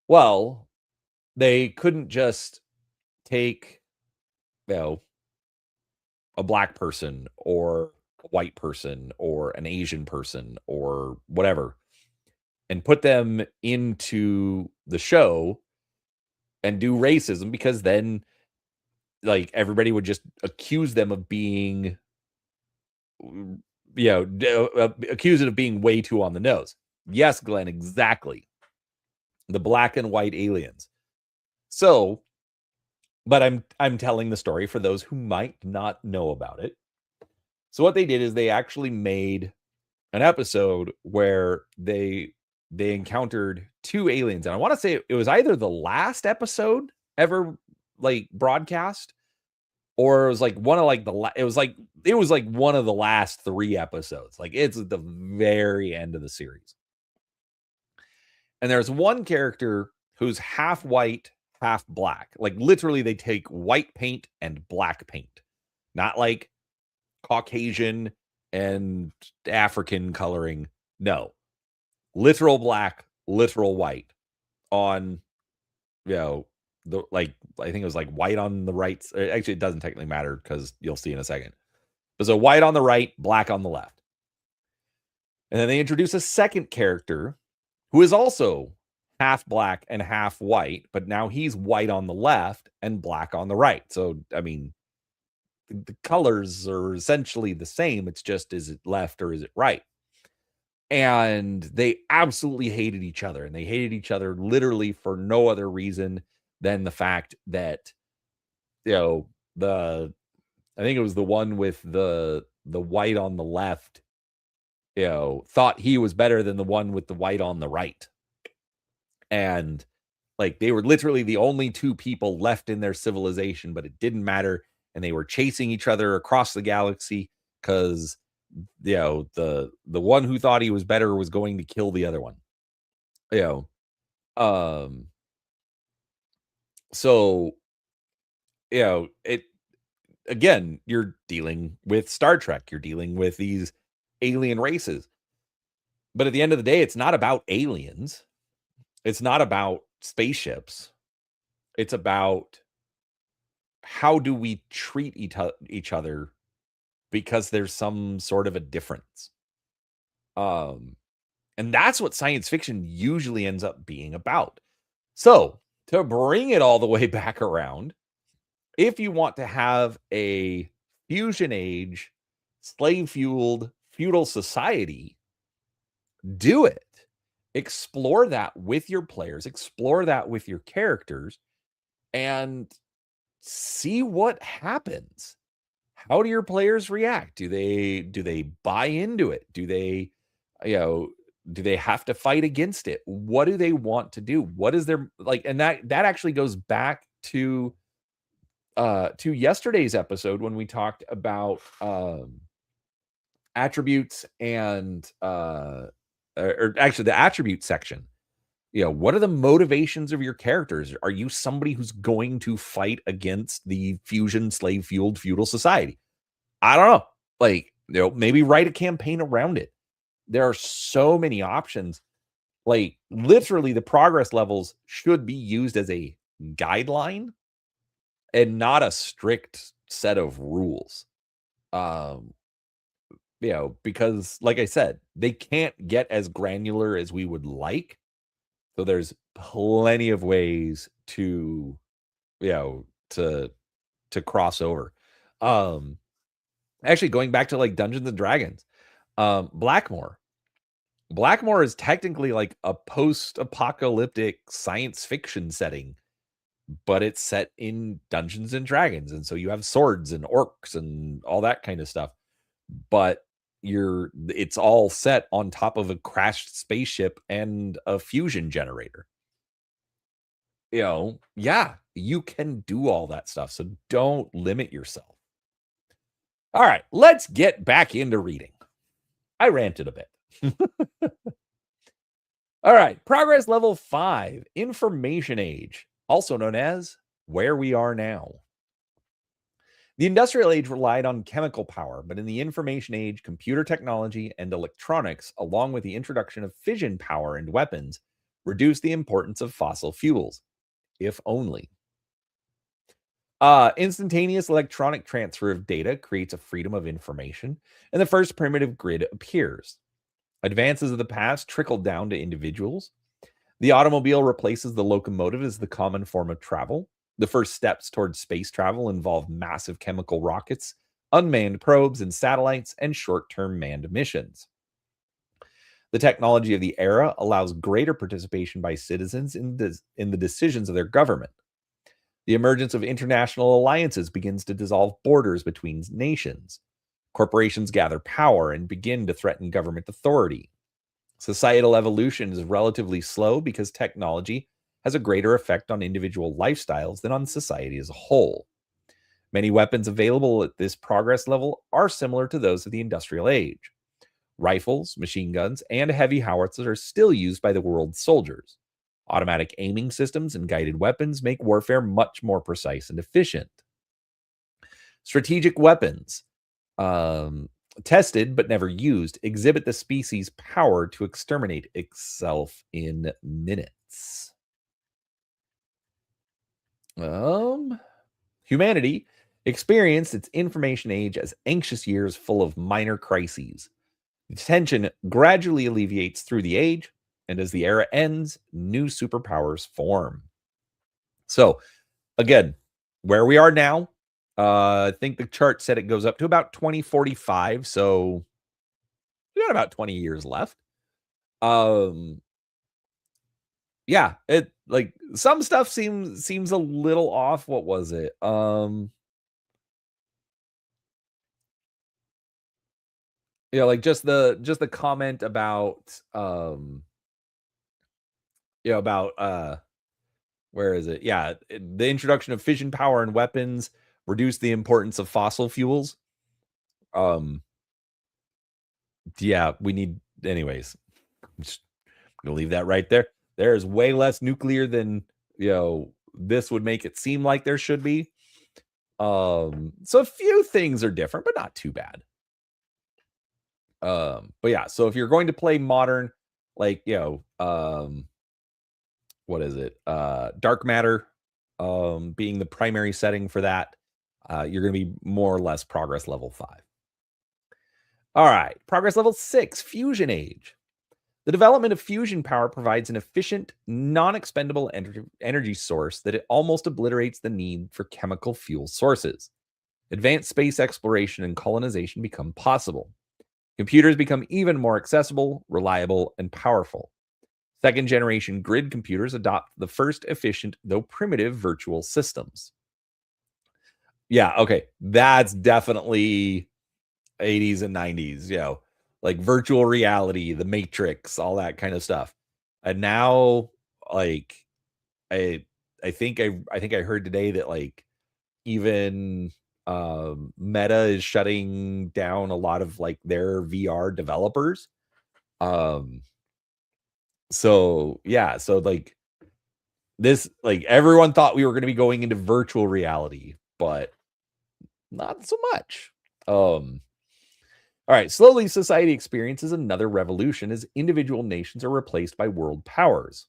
Well, they couldn't just take, a black person or a white person or an Asian person or whatever and put them into the show and do racism, because then like everybody would just accuse them of being accuse it of being way too on the nose. Yes, Glenn, exactly. The black and white aliens. So, but I'm telling the story for those who might not know about it. So what they did is they actually made an episode where they encountered two aliens, and I want to say it was either the last episode ever like broadcast, or it was like one of like it was like one of the last 3 episodes. Like it's at the very end of the series. And there's one character who's half white, half black. Like literally they take white paint and black paint. Not like Caucasian and African coloring. No. Literal black, literal white on the like I think it was like white on the right. Actually, it doesn't technically matter because you'll see in a second. There's a white on the right, black on the left. And then they introduce a second character who is also half black and half white, but now he's white on the left and black on the right. So, I mean, the colors are essentially the same. It's just, is it left or is it right? And they absolutely hated each other. And they hated each other literally for no other reason than the fact that, I think it was the one with the white on the left, thought he was better than the one with the white on the right. And like they were literally the only two people left in their civilization, but it didn't matter. And they were chasing each other across the galaxy because the one who thought he was better was going to kill the other one. So it again, you're dealing with Star Trek, you're dealing with these alien races. But at the end of the day, it's not about aliens. It's not about spaceships. It's about how do we treat each other because there's some sort of a difference. And that's what science fiction usually ends up being about. So, to bring it all the way back around, if you want to have a fusion age, slave fueled feudal society, do it. Explore that with your players, explore that with your characters, and see what happens. How do your players react? Do they buy into it? Do they, you know, do they have to fight against it? What do they want to do? What is their like? And that actually goes back to yesterday's episode when we talked about attributes and or actually the attribute section. What are the motivations of your characters? Are you somebody who's going to fight against the fusion slave fueled feudal society? I don't know. Like, maybe write a campaign around it. There are so many options. Like, literally, the progress levels should be used as a guideline and not a strict set of rules. Because like I said, they can't get as granular as we would like. So there's plenty of ways to, to cross over. Actually going back to like Dungeons and Dragons, Blackmore is technically like a post-apocalyptic science fiction setting, but it's set in Dungeons and Dragons. And so you have swords and orcs and all that kind of stuff, but it's all set on top of a crashed spaceship and a fusion generator. Yeah, you can do all that stuff. So don't limit yourself. All right, let's get back into reading. I ranted a bit. All right, progress level 5, Information Age, also known as Where We Are Now. The Industrial Age relied on chemical power, but in the Information Age, computer technology and electronics, along with the introduction of fission power and weapons, reduced the importance of fossil fuels, if only. Instantaneous electronic transfer of data creates a freedom of information, and the first primitive grid appears. Advances of the past trickled down to individuals. The automobile replaces the locomotive as the common form of travel. The first steps towards space travel involve massive chemical rockets, unmanned probes and satellites, and short-term manned missions. The technology of the era allows greater participation by citizens in the decisions of their government. The emergence of international alliances begins to dissolve borders between nations. Corporations gather power and begin to threaten government authority. Societal evolution is relatively slow because technology has a greater effect on individual lifestyles than on society as a whole. Many weapons available at this progress level are similar to those of the Industrial Age. Rifles, machine guns, and heavy howitzers are still used by the world's soldiers. Automatic aiming systems and guided weapons make warfare much more precise and efficient. Strategic weapons, tested but never used, exhibit the species' power to exterminate itself in minutes. Humanity experienced its information age as anxious years full of minor crises. The tension gradually alleviates through the age, and as the era ends, new superpowers form. So, again, where we are now, I think the chart said it goes up to about 2045. So we got about 20 years left. Yeah, it like some stuff seems a little off. What was it? Like just the comment about about where is it? Yeah, the introduction of fission power and weapons reduce the importance of fossil fuels. Yeah, we need anyways. I'm just gonna leave that right there. There is way less nuclear than this would make it seem like there should be. So a few things are different, but not too bad. But yeah, so if you're going to play modern, like what is it? Dark matter being the primary setting for that, you're going to be more or less progress level 5. All right, progress level 6, Fusion Age. The development of fusion power provides an efficient, non-expendable energy source that it almost obliterates the need for chemical fuel sources. Advanced space exploration and colonization become possible. Computers become even more accessible, reliable, and powerful. Second generation grid computers adopt the first efficient, though primitive, virtual systems. Yeah, okay. That's definitely 80s and 90s, like virtual reality, the Matrix, all that kind of stuff. And now, like, I I think I heard today that like even Meta is shutting down a lot of like their VR developers. Um so yeah, so like this, like everyone thought we were going to be going into virtual reality, but not so much. All right, slowly society experiences another revolution as individual nations are replaced by world powers.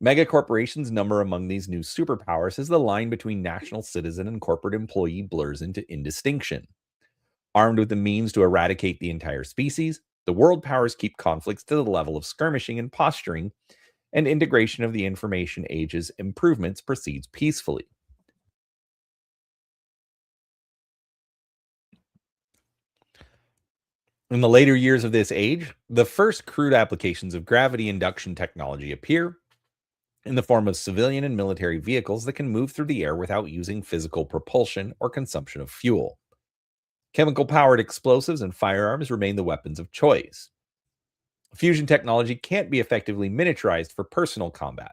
Mega corporations number among these new superpowers as the line between national citizen and corporate employee blurs into indistinction. Armed with the means to eradicate the entire species, the world powers keep conflicts to the level of skirmishing and posturing, and integration of the information age's improvements proceeds peacefully. In the later years of this age, the first crude applications of gravity induction technology appear in the form of civilian and military vehicles that can move through the air without using physical propulsion or consumption of fuel. Chemical powered explosives and firearms remain the weapons of choice. Fusion technology can't be effectively miniaturized for personal combat.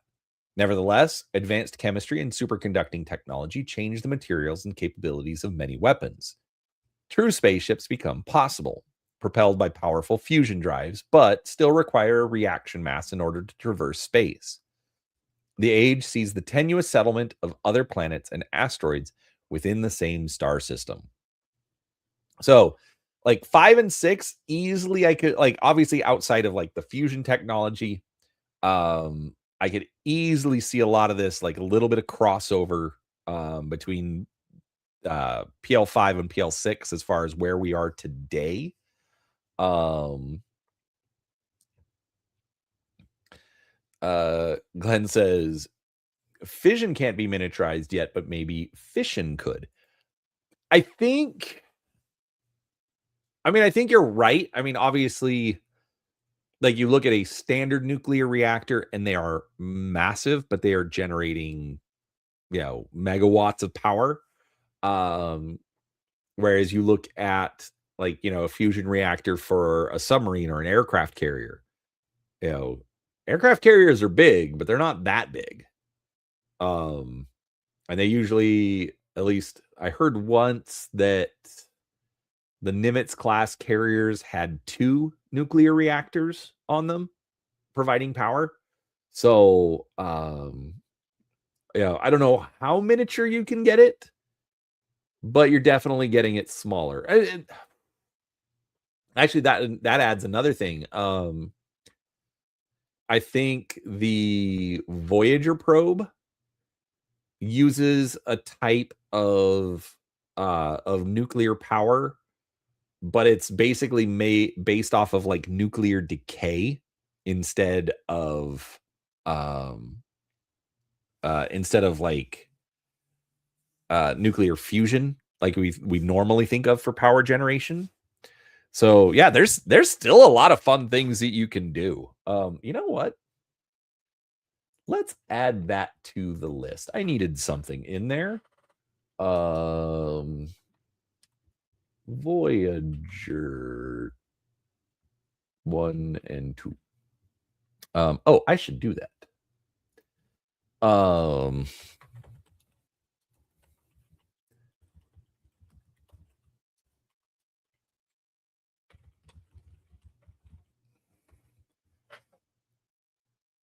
Nevertheless, advanced chemistry and superconducting technology change the materials and capabilities of many weapons. True spaceships become possible, propelled by powerful fusion drives, but still require a reaction mass in order to traverse space. The age sees the tenuous settlement of other planets and asteroids within the same star system. So, like 5 and 6, easily I could, like, obviously outside of like the fusion technology, I could easily see a lot of this, like a little bit of crossover between PL5 and PL6 as far as where we are today. Um Glenn says fission can't be miniaturized yet, but maybe fission could. I think I think you're right. I mean, obviously, like you look at a standard nuclear reactor and they are massive, but they are generating, megawatts of power. Um, Whereas you look at like, a fusion reactor for a submarine or an aircraft carrier, you know, aircraft carriers are big, but they're not that big. Um, and they usually, at least I heard once that the Nimitz class carriers had 2 nuclear reactors on them providing power. So, I don't know how miniature you can get it, but you're definitely getting it smaller. Actually, that adds another thing. I think the Voyager probe uses a type of nuclear power, but it's basically based off of like nuclear decay instead of um like nuclear fusion like we normally think of for power generation. So yeah, there's still a lot of fun things that you can do. You know what? Let's add that to the list. I needed something in there. Um Voyager 1 and 2. I should do that.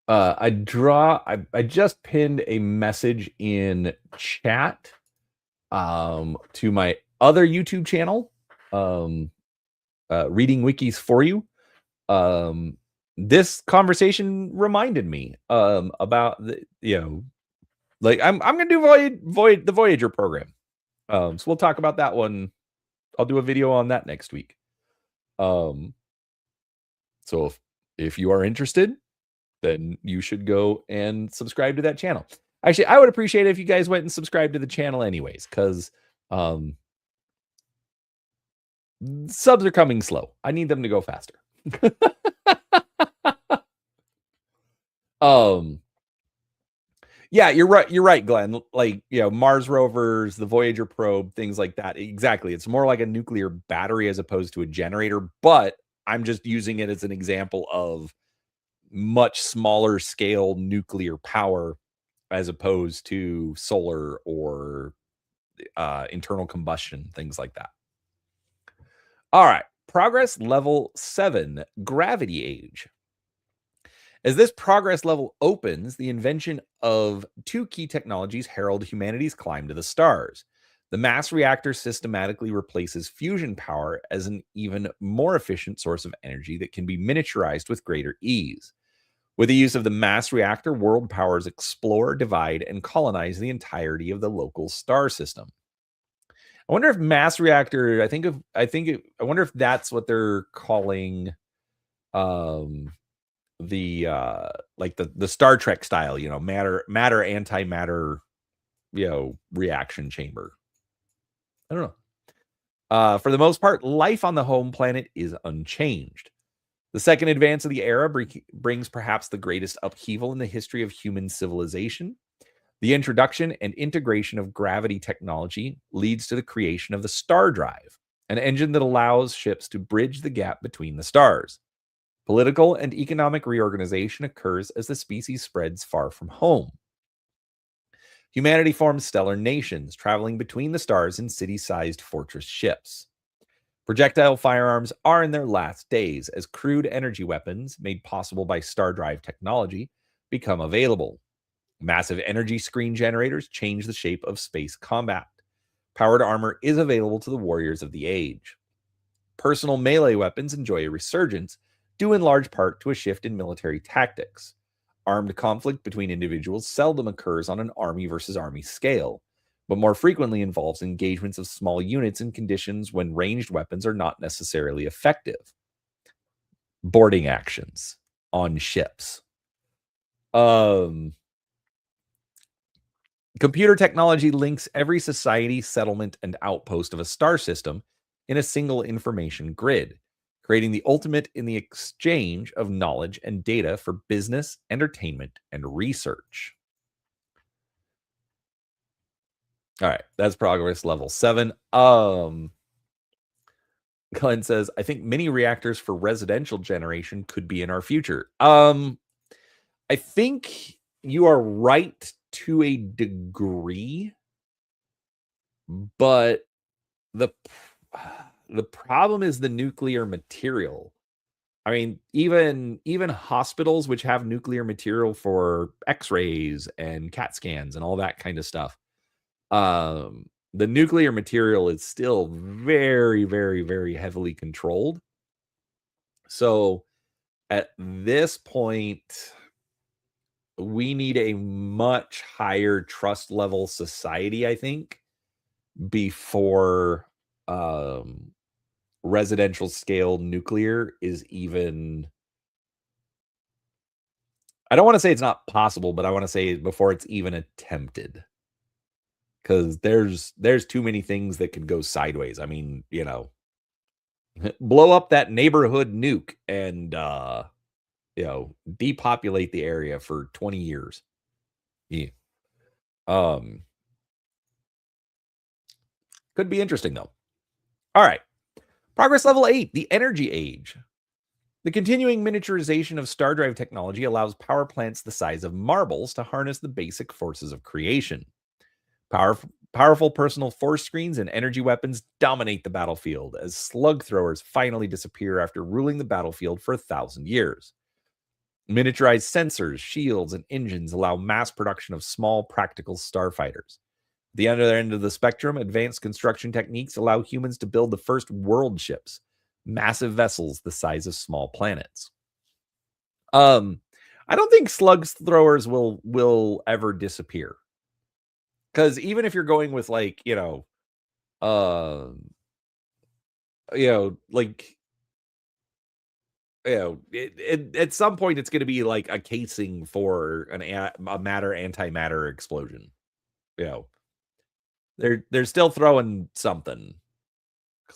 I just pinned a message in chat to my other YouTube channel, Reading Wikis for You. This conversation reminded me about like I'm gonna do the Voyager program. So we'll talk about that one. I'll do a video on that next week. So if you are interested, then you should go and subscribe to that channel. Actually, I would appreciate it if you guys went and subscribed to the channel anyways, because Subs are coming slow. I need them to go faster. um Yeah, you're right. You're right, Glenn. Like, Mars rovers, the Voyager probe, things like that. Exactly. It's more like a nuclear battery as opposed to a generator, but I'm just using it as an example of much smaller scale nuclear power as opposed to solar or internal combustion, things like that. All right. Progress level 7, gravity age. As this progress level opens, the invention of two key technologies herald humanity's climb to the stars. The mass reactor systematically replaces fusion power as an even more efficient source of energy that can be miniaturized with greater ease. With the use of the mass reactor, world powers explore, divide, and colonize the entirety of the local star system. I wonder if mass reactor, I wonder if that's what they're calling um the like the Star Trek style, matter antimatter, reaction chamber. I don't know. For the most part, life on the home planet is unchanged. The second advance of the era brings perhaps the greatest upheaval in the history of human civilization. The introduction and integration of gravity technology leads to the creation of the star drive, an engine that allows ships to bridge the gap between the stars. Political and economic reorganization occurs as the species spreads far from home. Humanity forms stellar nations, traveling between the stars in city-sized fortress ships. Projectile firearms are in their last days as crude energy weapons, made possible by star drive technology, become available. Massive energy screen generators change the shape of space combat. Powered armor is available to the warriors of the age. Personal melee weapons enjoy a resurgence, due in large part to a shift in military tactics. Armed conflict between individuals seldom occurs on an army versus army scale, but more frequently involves engagements of small units in conditions when ranged weapons are not necessarily effective. Boarding actions on ships. Computer technology links every society, settlement, and outpost of a star system in a single information grid, creating the ultimate in the exchange of knowledge and data for business, entertainment, and research. All right, that's progress level 7. Glenn says, I think mini reactors for residential generation could be in our future. I think you are right to a degree, but the the problem is the nuclear material. I mean, even hospitals which have nuclear material for X-rays and CAT scans and all that kind of stuff, the nuclear material is still very, very, very heavily controlled. So at this point, we need a much higher trust level society, I think, before residential scale nuclear is even, I don't want to say it's not possible, but I want to say before it's even attempted. Because there's too many things that could go sideways. I mean, blow up that neighborhood nuke and depopulate the area for 20 years. Yeah. Um, could be interesting though. All right. Progress level 8, the energy age. The continuing miniaturization of star drive technology allows power plants the size of marbles to harness the basic forces of creation. Powerful personal force screens and energy weapons dominate the battlefield as slug throwers finally disappear after ruling the battlefield for 1,000 years. Miniaturized sensors, shields, and engines allow mass production of small, practical starfighters. At the other end of the spectrum, advanced construction techniques allow humans to build the first world ships, massive vessels the size of small planets. I don't think slug throwers will ever disappear. Because even if you're going with like, like, at some point it's going to be like a casing for a matter antimatter explosion. You know, they're still throwing something.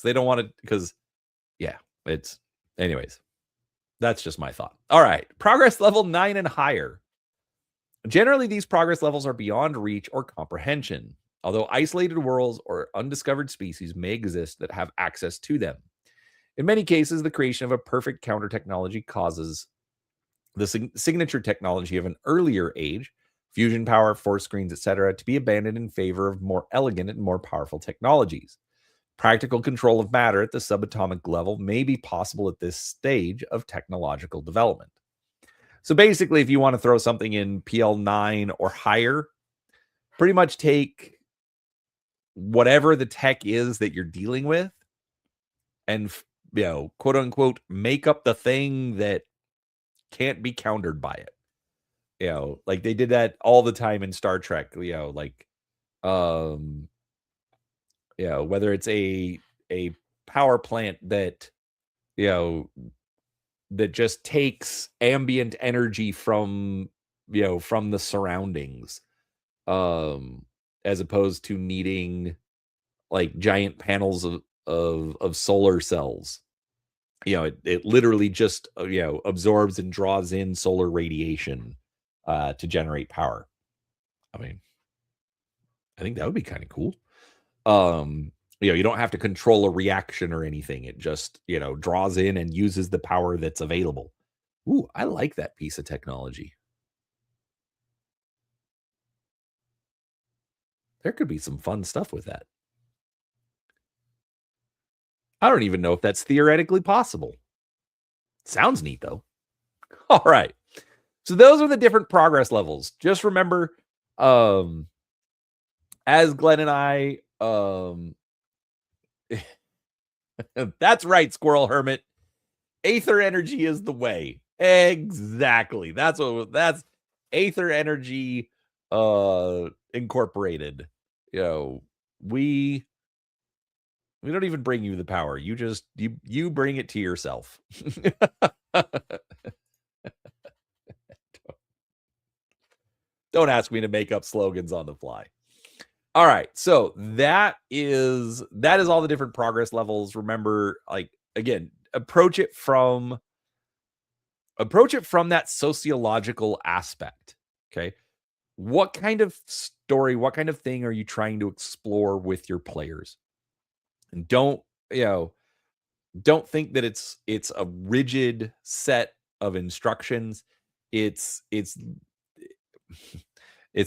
They don't want it because, yeah, it's, anyways, that's just my thought. All right. Progress level 9 and higher. Generally, these progress levels are beyond reach or comprehension, although isolated worlds or undiscovered species may exist that have access to them. In many cases, the creation of a perfect counter technology causes the signature technology of an earlier age, fusion power, force screens, etc., to be abandoned in favor of more elegant and more powerful technologies. Practical control of matter at the subatomic level may be possible at this stage of technological development. So basically, if you want to throw something in PL9 or higher, pretty much take whatever the tech is that you're dealing with and, quote unquote, make up the thing that can't be countered by it. Like they did that all the time in Star Trek, whether it's a power plant that, that just takes ambient energy from the surroundings, as opposed to needing like giant panels of solar cells. It literally just absorbs and draws in solar radiation to generate power. I mean, I think that would be kind of cool. You don't have to control a reaction or anything. It just, draws in and uses the power that's available. Ooh, I like that piece of technology. There could be some fun stuff with that. I don't even know if that's theoretically possible. Sounds neat, though. All right. So those are the different progress levels. Just remember, as Glenn and I, that's right, Squirrel Hermit. Aether energy is the way. Exactly. That's Aether Energy Incorporated. We don't even bring you the power. You just you bring it to yourself. Don't ask me to make up slogans on the fly. All right, so that is all the different progress levels. Remember, like, again, approach it from that sociological aspect. Okay, what kind of story, what kind of thing are you trying to explore with your players? And don't think that it's a rigid set of instructions. It's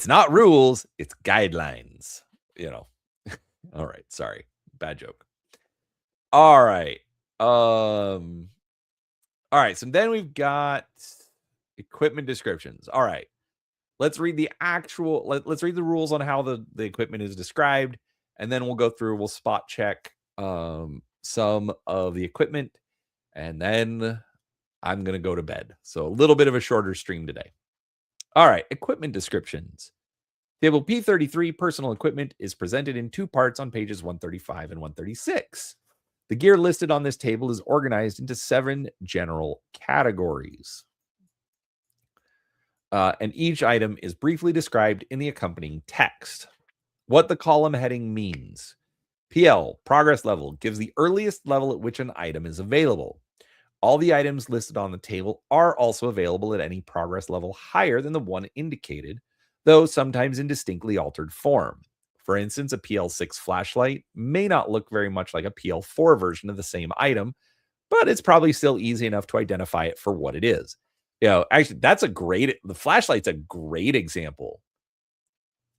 not rules, it's guidelines, All right, sorry. Bad joke. All right. All right, so then we've got equipment descriptions. All right. Let's read the let's read the rules on how the equipment is described, and then we'll go through, we'll spot check some of the equipment, and then I'm going to go to bed. So a little bit of a shorter stream today. All right, equipment descriptions. Table P33, personal equipment, is presented in two parts on pages 135 and 136. The gear listed on this table is organized into 7 general categories. And each item is briefly described in the accompanying text. What the column heading means. PL, progress level, gives the earliest level at which an item is available. All the items listed on the table are also available at any progress level higher than the one indicated, though sometimes in distinctly altered form. For instance, a PL6 flashlight may not look very much like a PL4 version of the same item, but it's probably still easy enough to identify it for what it is. Actually, the flashlight's a great example.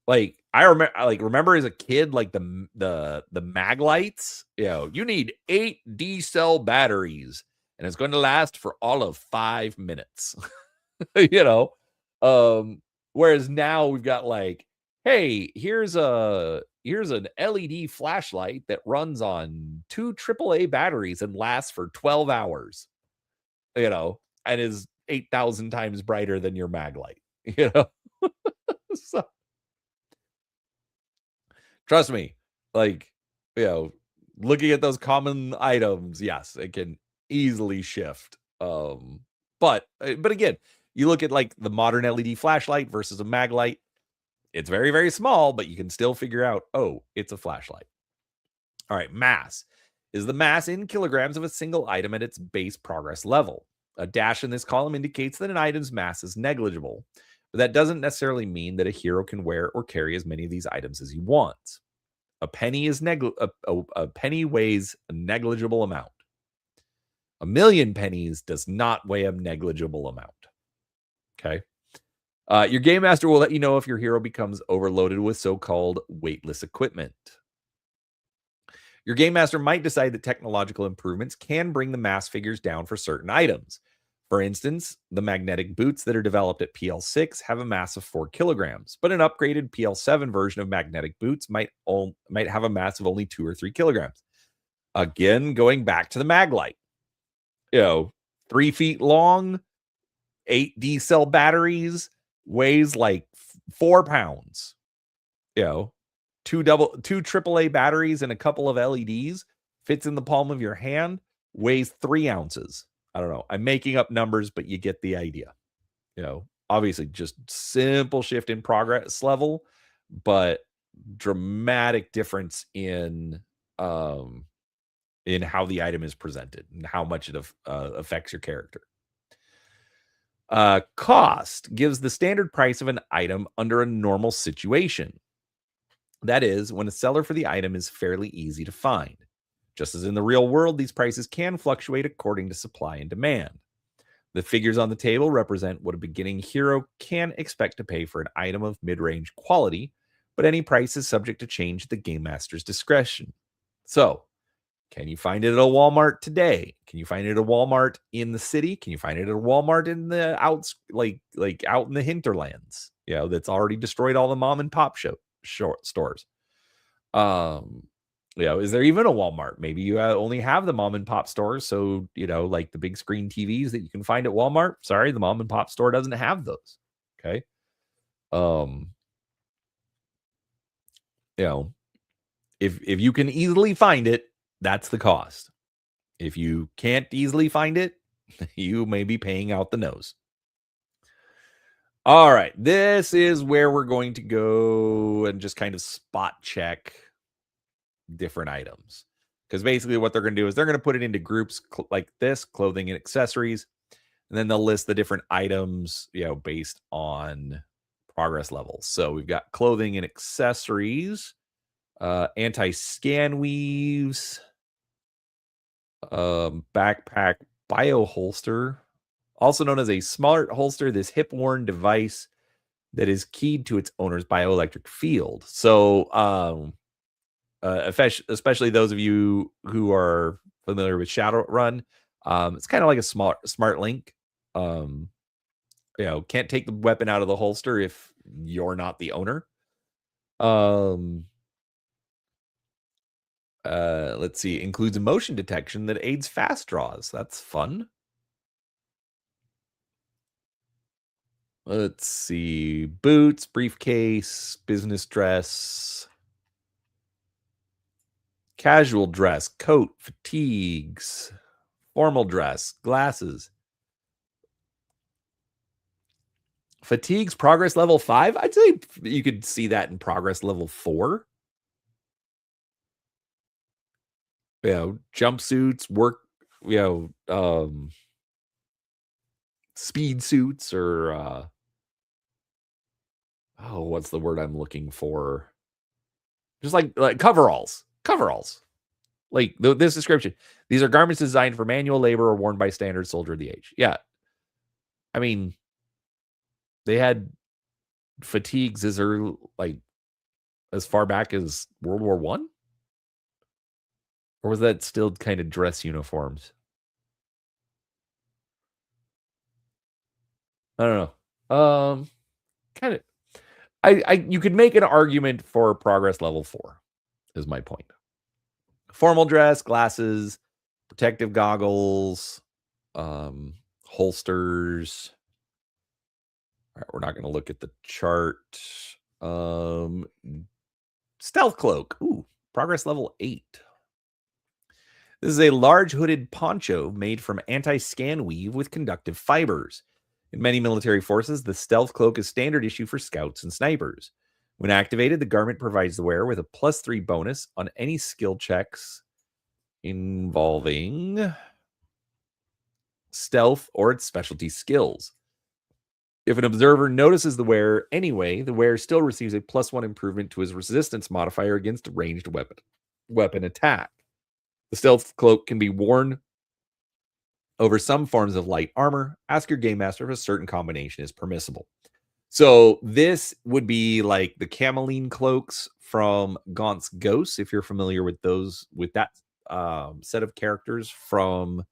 Like, I remember as a kid, like the mag lights, you need 8 D cell batteries and it's going to last for all of 5 minutes. Whereas now we've got like, hey, here's an LED flashlight that runs on 2 AAA batteries and lasts for 12 hours, and is 8,000 times brighter than your mag light, So, trust me, like, looking at those common items, yes, it can easily shift. But again, you look at like the modern LED flashlight versus a mag light, it's very, very small, but you can still figure out, oh, it's a flashlight. All right, mass. is the mass in kilograms of a single item at its base progress level. A dash in this column indicates that an item's mass is negligible, but that doesn't necessarily mean that a hero can wear or carry as many of these items as he wants. A penny weighs a negligible amount. A million pennies does not weigh a negligible amount. Okay. Your game master will let you know if your hero becomes overloaded with so-called weightless equipment. Your game master might decide that technological improvements can bring the mass figures down for certain items. For instance, the magnetic boots that are developed at PL6 have a mass of 4 kilograms, but an upgraded PL7 version of magnetic boots might have a mass of only 2 or 3 kilograms. Again, going back to the MaxLight. 3 feet long, 8 D-cell batteries, weighs like 4 pounds. 2 AAA batteries and a couple of LEDs, fits in the palm of your hand, weighs 3 ounces. I don't know. I'm making up numbers, but you get the idea. Obviously just simple shift in progress level, but dramatic difference in how the item is presented and how much it affects your character. Cost gives the standard price of an item under a normal situation. That is, when a seller for the item is fairly easy to find. Just as in the real world, these prices can fluctuate according to supply and demand. The figures on the table represent what a beginning hero can expect to pay for an item of mid-range quality, but any price is subject to change at the game master's discretion. So, can you find it at a Walmart today? Can you find it at a Walmart in the city? Can you find it at a Walmart in the like out in the hinterlands? That's already destroyed all the mom and pop stores. Is there even a Walmart? Maybe you only have the mom and pop stores. So, like the big screen TVs that you can find at Walmart. Sorry, the mom and pop store doesn't have those. Okay. If you can easily find it, that's the cost. If you can't easily find it, you may be paying out the nose. All right. This is where we're going to go and just kind of spot check different items, because basically what they're going to do is they're going to put it into groups like this: clothing and accessories, and then they'll list the different items based on progress levels. So we've got clothing and accessories, anti-scan weaves, backpack bio holster, also known as a smart holster. This hip-worn device that is keyed to its owner's bioelectric field. So especially those of you who are familiar with Shadowrun, it's kind of like a smart link. Can't take the weapon out of the holster if you're not the owner. Let's see, includes a motion detection that aids fast draws. That's fun. Let's see, boots, briefcase, business dress, casual dress, coat, fatigues, formal dress, glasses. Fatigues, progress level 5. I'd say you could see that in progress level 4. Jumpsuits, work, speed suits, or what's the word I'm looking for? Just like coveralls. Like this description. These are garments designed for manual labor or worn by standard soldier of the age. Yeah. I mean, they had fatigues as far back as World War I? Or was that still kind of dress uniforms? I don't know. Kind of. You could make an argument for progress level 4, is my point. Formal dress, glasses, protective goggles, holsters. All right, we're not going to look at the chart. Stealth cloak. Ooh, progress level 8. This is a large hooded poncho made from anti-scan weave with conductive fibers. In many military forces, the stealth cloak is standard issue for scouts and snipers. When activated, the garment provides the wearer with a +3 bonus on any skill checks involving stealth or its specialty skills. If an observer notices the wearer anyway, the wearer still receives a +1 improvement to his resistance modifier against a ranged weapon attack. The stealth cloak can be worn over some forms of light armor. Ask your game master if a certain combination is permissible. So this would be like the cameline cloaks from Gaunt's Ghosts, if you're familiar with those, with that set of characters from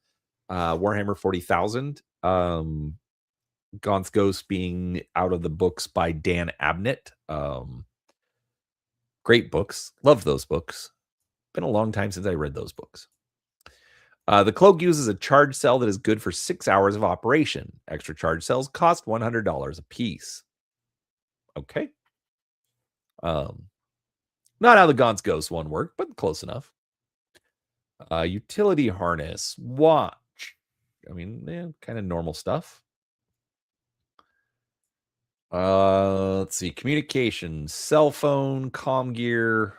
Warhammer 40,000. Gaunt's Ghosts being out of the books by Dan Abnett. Great books. Love those books. Been a long time since I read those books. The cloak uses a charge cell that is good for 6 hours of operation. Extra charge cells cost $100 a piece. Okay. Not how the Gaunt's Ghost one worked, but close enough. Utility harness, watch. I mean, kind of normal stuff. Let's see. Communication, cell phone, comm gear.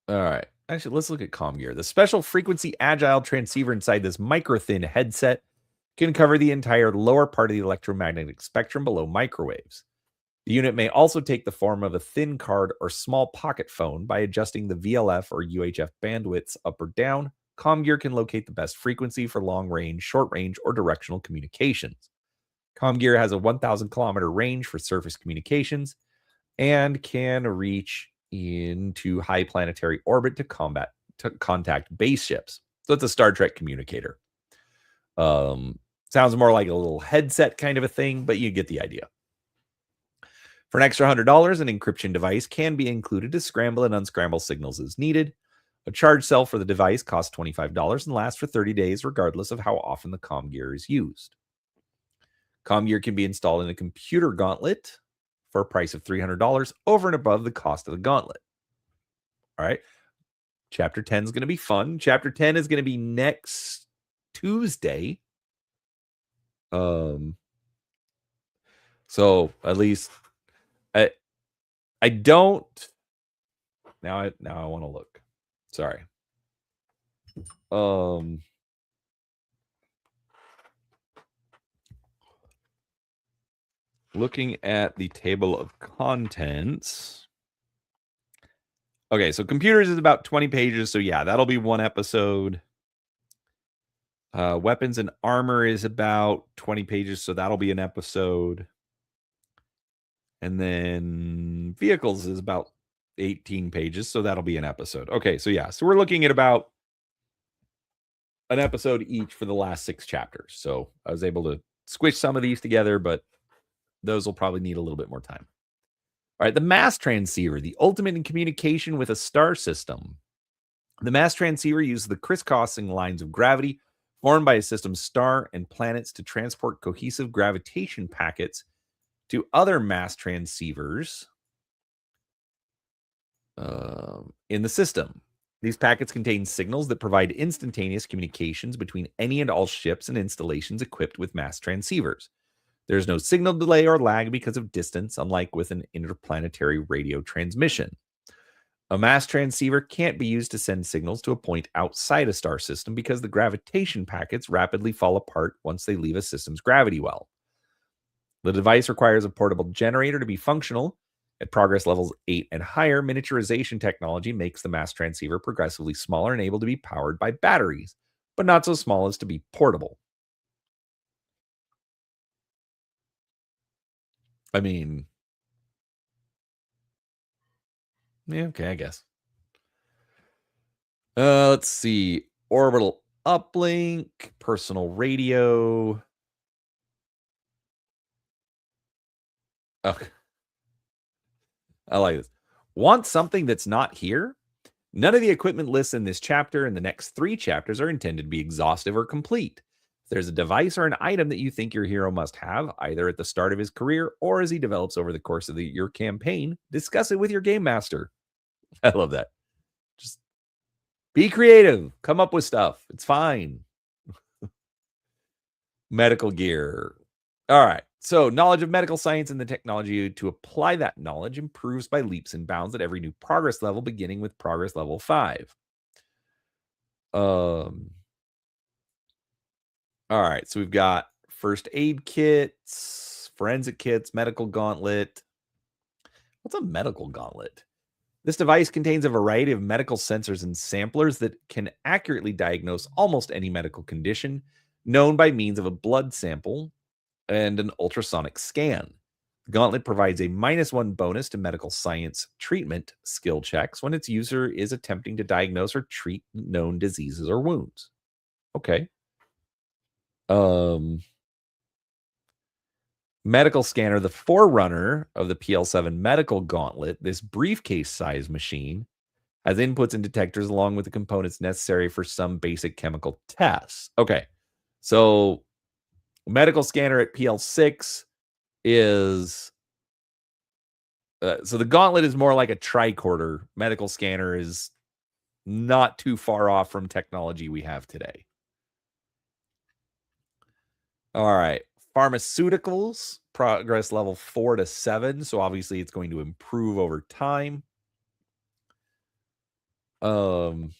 All right. Actually, let's look at comm gear. The special frequency agile transceiver inside this micro-thin headset can cover the entire lower part of the electromagnetic spectrum below microwaves. The unit may also take the form of a thin card or small pocket phone. By adjusting the VLF or UHF bandwidths up or down, comm gear can locate the best frequency for long range, short range, or directional communications. Comm gear has a 1,000 kilometer range for surface communications and can reach into high planetary orbit to contact base ships. So it's a Star Trek communicator. Sounds more like a little headset kind of a thing, but you get the idea. For an extra $100, an encryption device can be included to scramble and unscramble signals as needed. A charge cell for the device costs $25 and lasts for 30 days, regardless of how often the comm gear is used. Comm gear can be installed in a computer gauntlet for a price of $300 over and above the cost of the gauntlet. All right. Chapter 10 is going to be fun. Chapter 10 is going to be next Tuesday. So at least I don't. Now I want to look. Sorry. Looking at the table of contents. Okay, so computers is about 20 pages. So yeah, that'll be one episode. Weapons and armor is about 20 pages. So that'll be an episode. And then vehicles is about 18 pages. So that'll be an episode. Okay, so yeah. So we're looking at about an episode each for the last 6 chapters. So I was able to squish some of these together, but those will probably need a little bit more time. All right, the mass transceiver, the ultimate in communication with a star system. The mass transceiver uses the crisscrossing lines of gravity formed by a system's star and planets to transport cohesive gravitation packets to other mass transceivers in the system. These packets contain signals that provide instantaneous communications between any and all ships and installations equipped with mass transceivers. There's no signal delay or lag because of distance, unlike with an interplanetary radio transmission. A mass transceiver can't be used to send signals to a point outside a star system because the gravitation packets rapidly fall apart once they leave a system's gravity well. The device requires a portable generator to be functional. At progress levels 8 and higher, miniaturization technology makes the mass transceiver progressively smaller and able to be powered by batteries, but not so small as to be portable. I mean, yeah, okay, I guess. Let's see. Orbital uplink, personal radio. Okay. I like this. Want something that's not here? None of the equipment lists in this chapter and the next 3 chapters are intended to be exhaustive or complete. If there's a device or an item that you think your hero must have, either at the start of his career or as he develops over the course of your campaign, discuss it with your game master. I love that. Just be creative. Come up with stuff. It's fine. Medical gear. All right. So, knowledge of medical science and the technology to apply that knowledge improves by leaps and bounds at every new progress level, beginning with progress level 5. Um, all right, so we've got first aid kits, forensic kits, medical gauntlet. What's a medical gauntlet? This device contains a variety of medical sensors and samplers that can accurately diagnose almost any medical condition known by means of a blood sample and an ultrasonic scan. The gauntlet provides a -1 bonus to medical science treatment skill checks when its user is attempting to diagnose or treat known diseases or wounds. Okay. Um, Medical scanner, the forerunner of the PL7 medical gauntlet, this briefcase size machine has inputs and detectors along with the components necessary for some basic chemical tests. Okay. So, medical scanner at PL6 is so the gauntlet is more like a tricorder. Medical scanner is not too far off from technology we have today. All right. Pharmaceuticals, progress level 4 to 7. So obviously it's going to improve over time. Oh,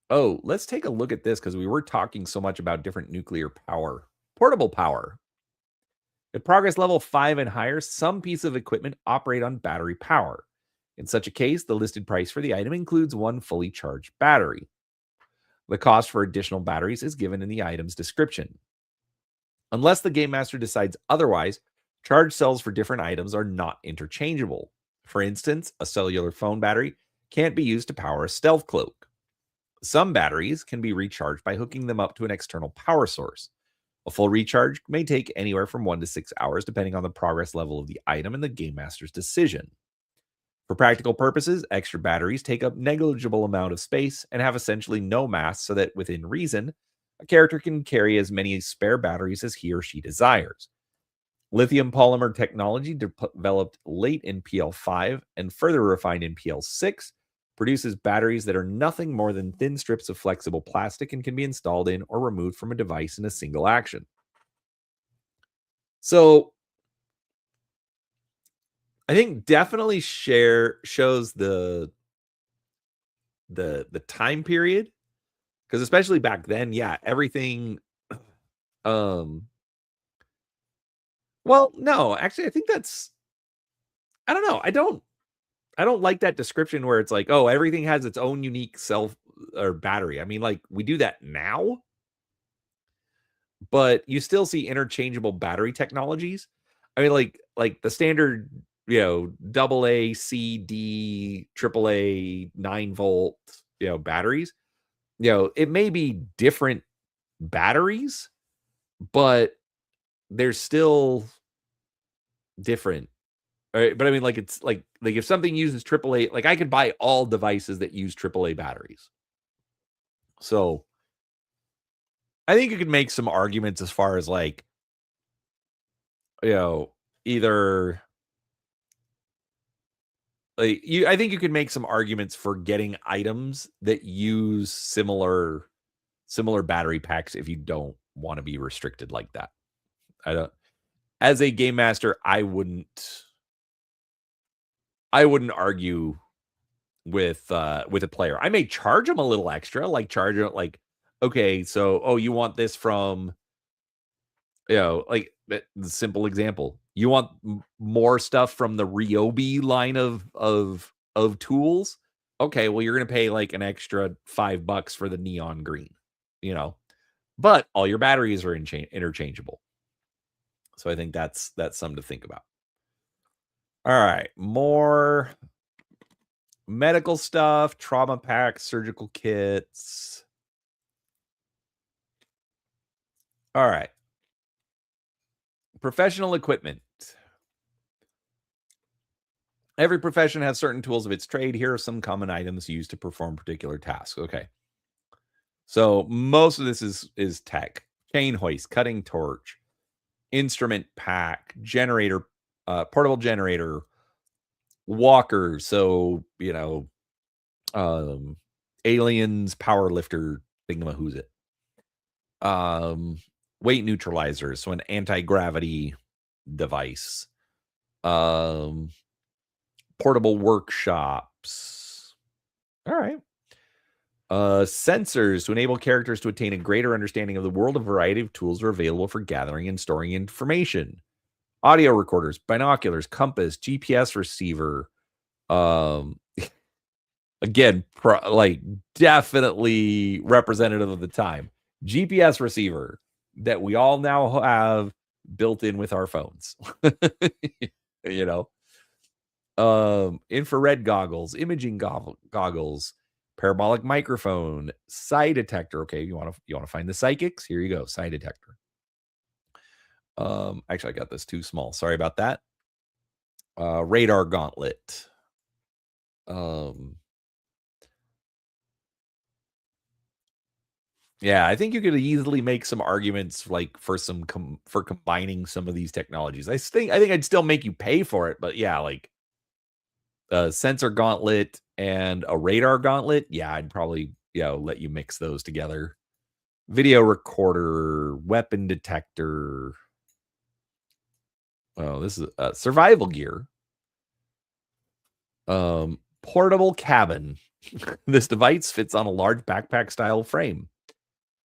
let's take a look at this because we were talking so much about different nuclear power. Portable power. At progress level 5 and higher, some pieces of equipment operate on battery power. In such a case, the listed price for the item includes one fully charged battery. The cost for additional batteries is given in the item's description. Unless the game master decides otherwise, charge cells for different items are not interchangeable. For instance, a cellular phone battery can't be used to power a stealth cloak. Some batteries can be recharged by hooking them up to an external power source. A full recharge may take anywhere from 1 to 6 hours, depending on the progress level of the item and the game master's decision. For practical purposes, extra batteries take up negligible amount of space and have essentially no mass, so that within reason, a character can carry as many spare batteries as he or she desires. Lithium polymer technology developed late in PL5 and further refined in PL6 produces batteries that are nothing more than thin strips of flexible plastic and can be installed in or removed from a device in a single action. So, I think definitely shows the time period, because especially back then, yeah, everything um well, no, actually I think that's I don't know. I don't like that description where it's like, "Oh, everything has its own unique self or battery." I mean, like, we do that now, but you still see interchangeable battery technologies. I mean, like the standard, double A, C, D, triple A, 9-volt, batteries. It may be different batteries, but they're still different. Right? But I mean, like it's like if something uses triple A, like I could buy all devices that use triple A batteries. So I think you could make some arguments as far as like, you know, either I think you could make some arguments for getting items that use similar battery packs if you don't want to be restricted like that. I don't As a game master, I wouldn't argue with a player. I may charge them a little extra, like charge it like, okay, so you want this from, like the simple example. You want more stuff from the Ryobi line of tools? Okay, well you're gonna pay like an extra $5 for the neon green, you know. But all your batteries are interchangeable. So I think that's something to think about. All right, more medical stuff, trauma packs, surgical kits. All right. Professional equipment. Every profession has certain tools of its trade. Here are some common items used to perform particular tasks. Okay. So most of this is tech. Chain hoist, cutting torch, instrument pack, generator, portable generator, walker. So, aliens, power lifter, thingamahoo's it. Um, weight neutralizers, so an anti-gravity device. Portable workshops. All right. Sensors to enable characters to attain a greater understanding of the world. A variety of tools are available for gathering and storing information. Audio recorders, binoculars, compass, GPS receiver. Um, again, like definitely representative of the time. GPS receiver that we all now have built in with our phones. You know, infrared goggles, imaging goggles, parabolic microphone, psi detector. Okay, you want to find the psychics? Here you go, psi detector. Actually, I got this too small. Sorry about that. Radar gauntlet. Yeah, I think you could easily make some arguments like for for combining some of these technologies. I think I'd still make you pay for it, but yeah, like a sensor gauntlet and a radar gauntlet, yeah, I'd probably let you mix those together. Video recorder, weapon detector. Oh, this is survival gear. Portable cabin. This device fits on a large backpack style frame.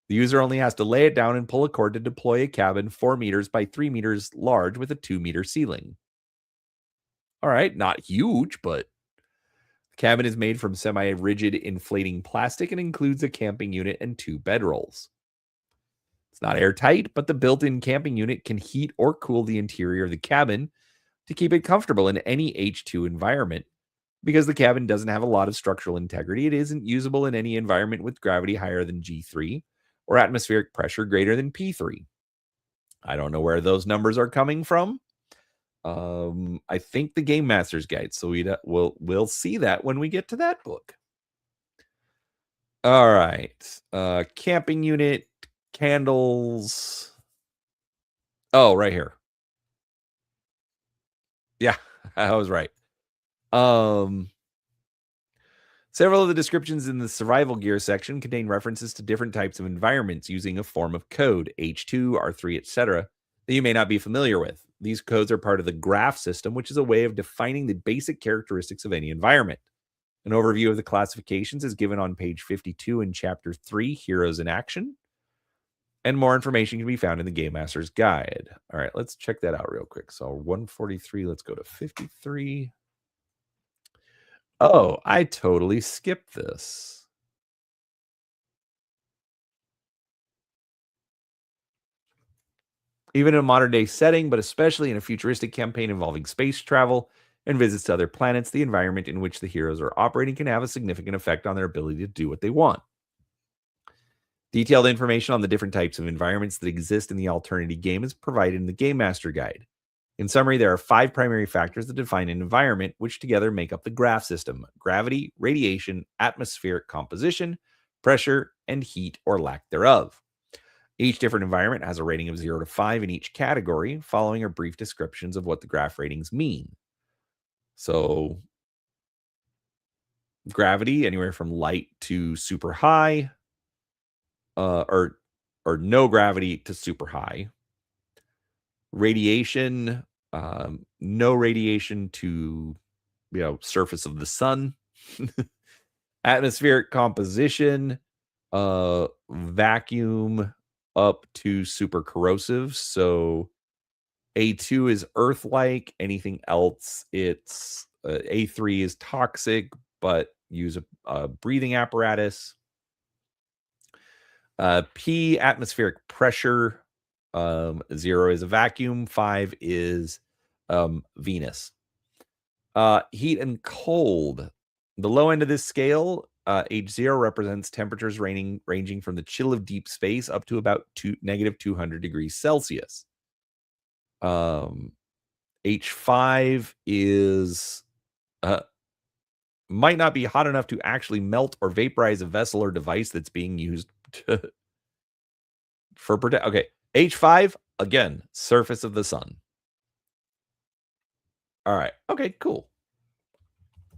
The user only has to lay it down and pull a cord to deploy a cabin 4 meters by 3 meters large with a 2-meter ceiling. All right, not huge, but the cabin is made from semi-rigid inflating plastic and includes a camping unit and 2 bedrolls. It's not airtight, but the built-in camping unit can heat or cool the interior of the cabin to keep it comfortable in any H2 environment. Because the cabin doesn't have a lot of structural integrity, it isn't usable in any environment with gravity higher than G3 or atmospheric pressure greater than P3. I don't know where those numbers are coming from. I think the Game Master's Guide. So we'll see that when we get to that book. All right. Camping unit, candles. Oh, right here. Yeah, I was right. Several of the descriptions in the survival gear section contain references to different types of environments using a form of code, H2, R3, etc., that you may not be familiar with. These codes are part of the graph system, which is a way of defining the basic characteristics of any environment. An overview of the classifications is given on page 52 in Chapter 3, Heroes in Action. And more information can be found in the Game Master's Guide. All right, let's check that out real quick. So 143, let's go to 53. Oh, I totally skipped this. Even in a modern day setting, but especially in a futuristic campaign involving space travel and visits to other planets, the environment in which the heroes are operating can have a significant effect on their ability to do what they want. Detailed information on the different types of environments that exist in the Alternity game is provided in the Game Master Guide. In summary, there are 5 primary factors that define an environment, which together make up the graph system: gravity, radiation, atmospheric composition, pressure, and heat or lack thereof. Each different environment has a rating of 0 to 5 in each category, following are brief descriptions of what the graph ratings mean. So, gravity, anywhere from light to super high, or no gravity to super high. Radiation, no radiation to surface of the sun. Atmospheric composition, vacuum up to super corrosive. So A2 is Earth-like. Anything else, it's A3 is toxic, but use a breathing apparatus. P, atmospheric pressure. 0 is a vacuum. 5 is Venus. Heat and cold. The low end of this scale, H0 represents temperatures ranging from the chill of deep space up to about negative 200 degrees Celsius. H5 is might not be hot enough to actually melt or vaporize a vessel or device that's being used for protect. Okay, H5 again, surface of the sun. All right. Okay, cool.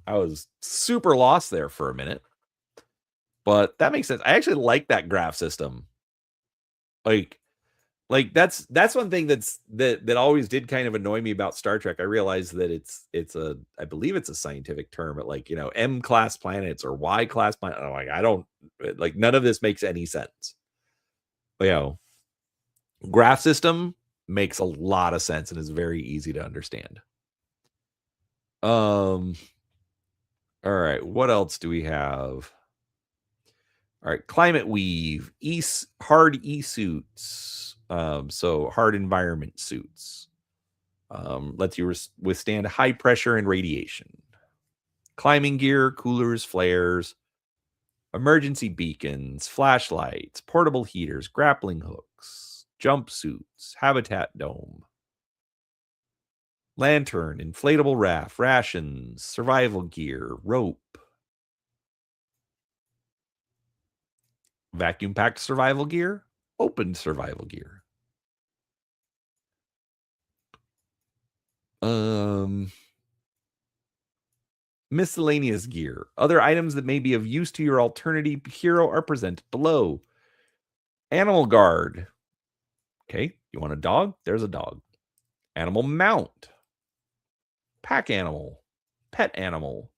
I was super lost there for a minute, but that makes sense. I actually like that graph system. Like, Like that's one thing that always did kind of annoy me about Star Trek. I realized that it's a I believe it's a scientific term, but like, M class planets or Y class planet. I'm like, I don't like none of this makes any sense. Graph system makes a lot of sense and is very easy to understand. All right, what else do we have? All right, climate weave, hard e-suits. So hard environment suits. Lets you withstand high pressure and radiation. Climbing gear, coolers, flares, emergency beacons, flashlights, portable heaters, grappling hooks, jumpsuits, habitat dome, lantern, inflatable raft, rations, survival gear, rope, vacuum packed survival gear, open survival gear. Miscellaneous gear. Other items that may be of use to your Alternity hero are presented below. Animal guard. Okay, you want a dog? There's a dog. Animal mount. Pack animal. Pet animal.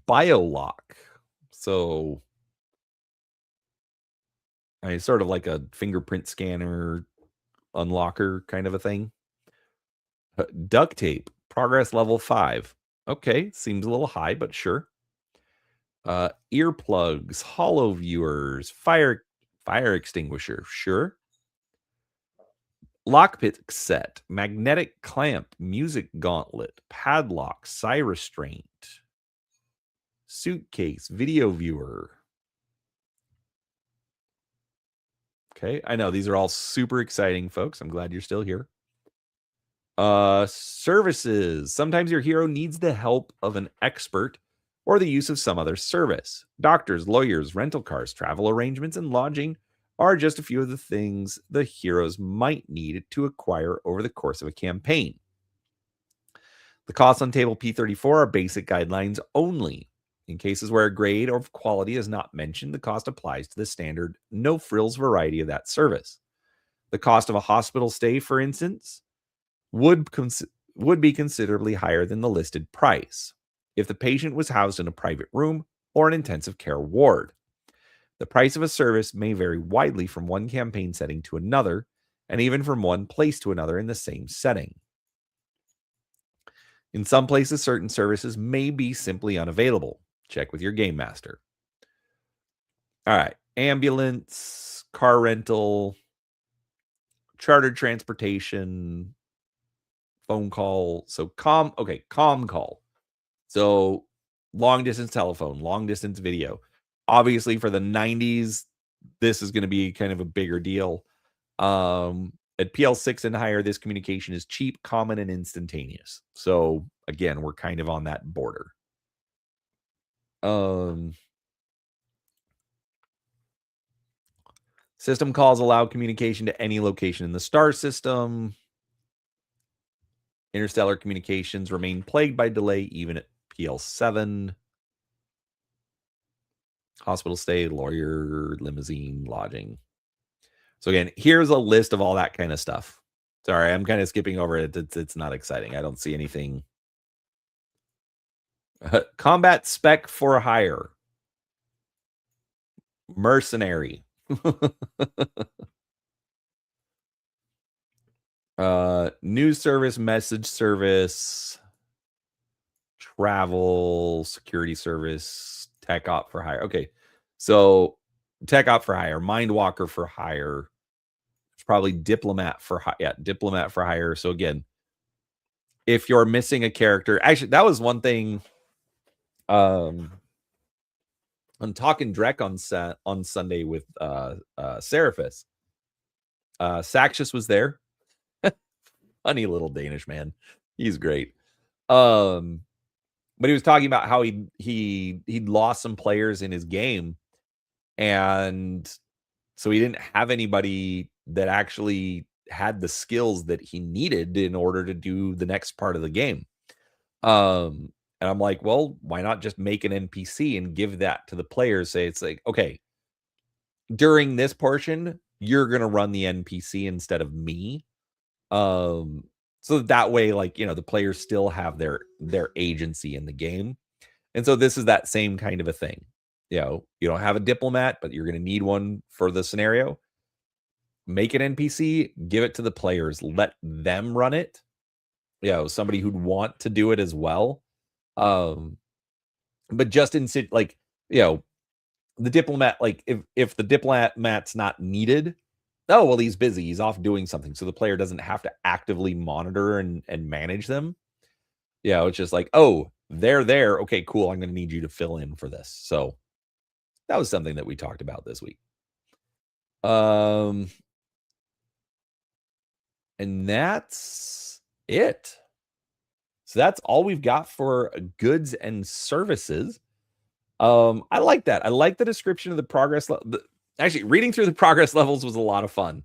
Biolock. So sort of like a fingerprint scanner unlocker kind of a thing. Duct tape. Progress level 5. Okay, seems a little high, but sure. Earplugs, hollow viewers, fire extinguisher, sure. Lockpick set, magnetic clamp, music gauntlet, padlock, psi restraint, suitcase, video viewer. Okay, I know these are all super exciting, folks. I'm glad you're still here. Services. Sometimes your hero needs the help of an expert or the use of some other service. Doctors, lawyers, rental cars, travel arrangements, and lodging are just a few of the things the heroes might need to acquire over the course of a campaign. The costs on table P34 are basic guidelines only. In cases where a grade of quality is not mentioned, the cost applies to the standard no-frills variety of that service. The cost of a hospital stay, for instance, would be considerably higher than the listed price if the patient was housed in a private room or an intensive care ward. The price of a service may vary widely from one campaign setting to another, and even from one place to another in the same setting. In some places, certain services may be simply unavailable. Check with your game master. All right, ambulance, car rental, chartered transportation, phone call. So comm call. So long distance telephone, long distance video. Obviously for the 90s, this is going to be kind of a bigger deal. At PL6 and higher, this communication is cheap, common, and instantaneous. So again, we're kind of on that border. System calls allow communication to any location in the star system. Interstellar communications remain plagued by delay even at PL7. Hospital stay, lawyer, limousine, lodging. So again, here's a list of all that kind of stuff. Sorry, I'm kind of skipping over it. It's not exciting. I don't see anything. Combat spec for hire. Mercenary. News service, message service, travel, security service, tech op for hire. Okay, so tech op for hire, mind walker for hire. It's probably diplomat for hire. Yeah, diplomat for hire. So again, if you're missing a character, actually, that was one thing. I'm talking Drek on Sunday with Seraphis. Saxius was there. Funny little Danish man. He's great. But he was talking about how he'd lost some players in his game, and so he didn't have anybody that actually had the skills that he needed in order to do the next part of the game. And I'm like, well, why not just make an NPC and give that to the players? Say it's like, okay, during this portion, you're going to run the NPC instead of me. So that way, like, the players still have their agency in the game. And so this is that same kind of a thing. You don't have a diplomat, but you're going to need one for the scenario. Make an NPC, give it to the players, let them run it. Somebody who'd want to do it as well. But just the diplomat, like if the diplomat's not needed, oh, well, he's busy. He's off doing something. So the player doesn't have to actively monitor and manage them. It's just like, oh, they're there. Okay, cool. I'm going to need you to fill in for this. So that was something that we talked about this week. And that's it. So that's all we've got for goods and services. I like that. I like the description of the progress. Actually, reading through the progress levels was a lot of fun.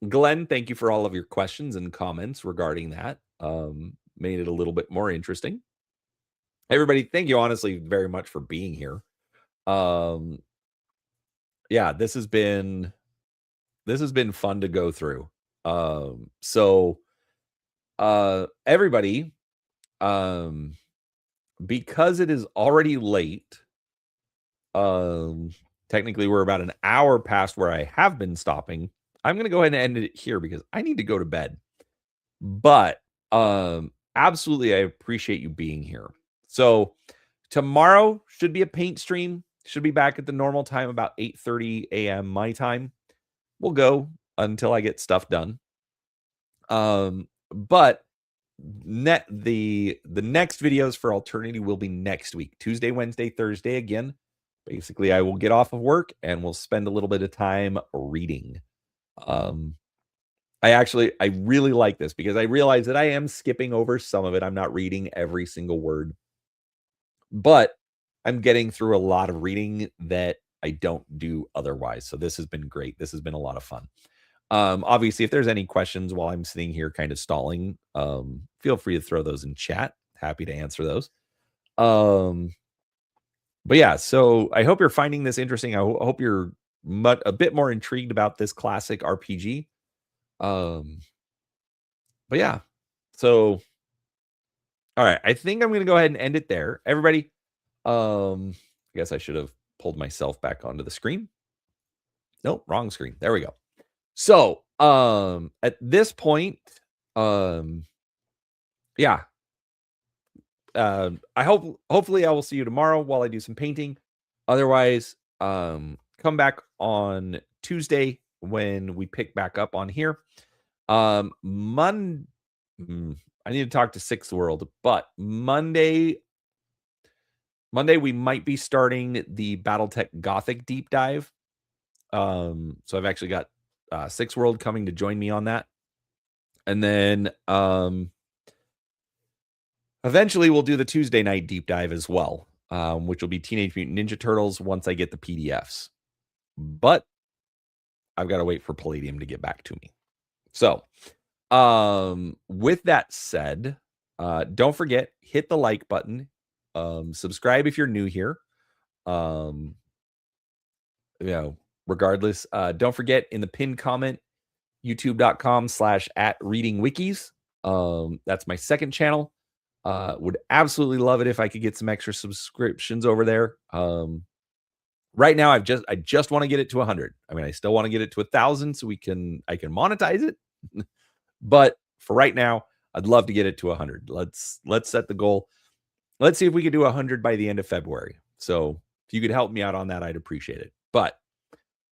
Glenn, thank you for all of your questions and comments regarding that. Made it a little bit more interesting. Everybody, thank you honestly very much for being here. Yeah, this has been fun to go through. So everybody, because it is already late, technically we're about an hour past where I have been stopping. I'm going to go ahead and end it here because I need to go to bed. But absolutely, I appreciate you being here. So tomorrow should be a paint stream. Should be back at the normal time, about 8:30 a.m. my time. We'll go until I get stuff done. But the next videos for Alternity will be next week, Tuesday, Wednesday, Thursday again. Basically, I will get off of work and we'll spend a little bit of time reading. I really like this because I realize that I am skipping over some of it. I'm not reading every single word, but I'm getting through a lot of reading that I don't do otherwise. So this has been great. This has been a lot of fun. Obviously, if there's any questions while I'm sitting here kind of stalling, feel free to throw those in chat. Happy to answer those. But yeah, so I hope you're finding this interesting. I hope you're a bit more intrigued about this classic RPG. But yeah, so all right, I think I'm gonna go ahead and end it there. Everybody, I guess I should have pulled myself back onto the screen. Nope, wrong screen. There we go. So at this point, yeah. Hopefully I will see you tomorrow while I do some painting. Otherwise, come back on Tuesday when we pick back up on here. I need to talk to Sixth World, but Monday we might be starting the Battletech Gothic deep dive. So I've actually got Sixth World coming to join me on that. And then eventually we'll do the Tuesday night deep dive as well, which will be Teenage Mutant Ninja Turtles once I get the PDFs. But I've got to wait for Palladium to get back to me. So with that said, don't forget, hit the like button. Subscribe if you're new here. Regardless, don't forget in the pinned comment, youtube.com/@readingwikis. That's my second channel. Would absolutely love it if I could get some extra subscriptions over there. Right now, I just want to get it to 100. I mean, I still want to get it to 1,000 so I can monetize it. But for right now, I'd love to get it to 100. Let's set the goal. Let's see if we could do 100 by the end of February. So if you could help me out on that, I'd appreciate it. But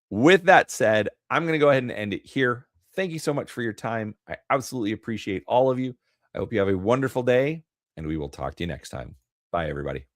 with that said, I'm going to go ahead and end it here. Thank you so much for your time. I absolutely appreciate all of you. I hope you have a wonderful day, and we will talk to you next time. Bye, everybody.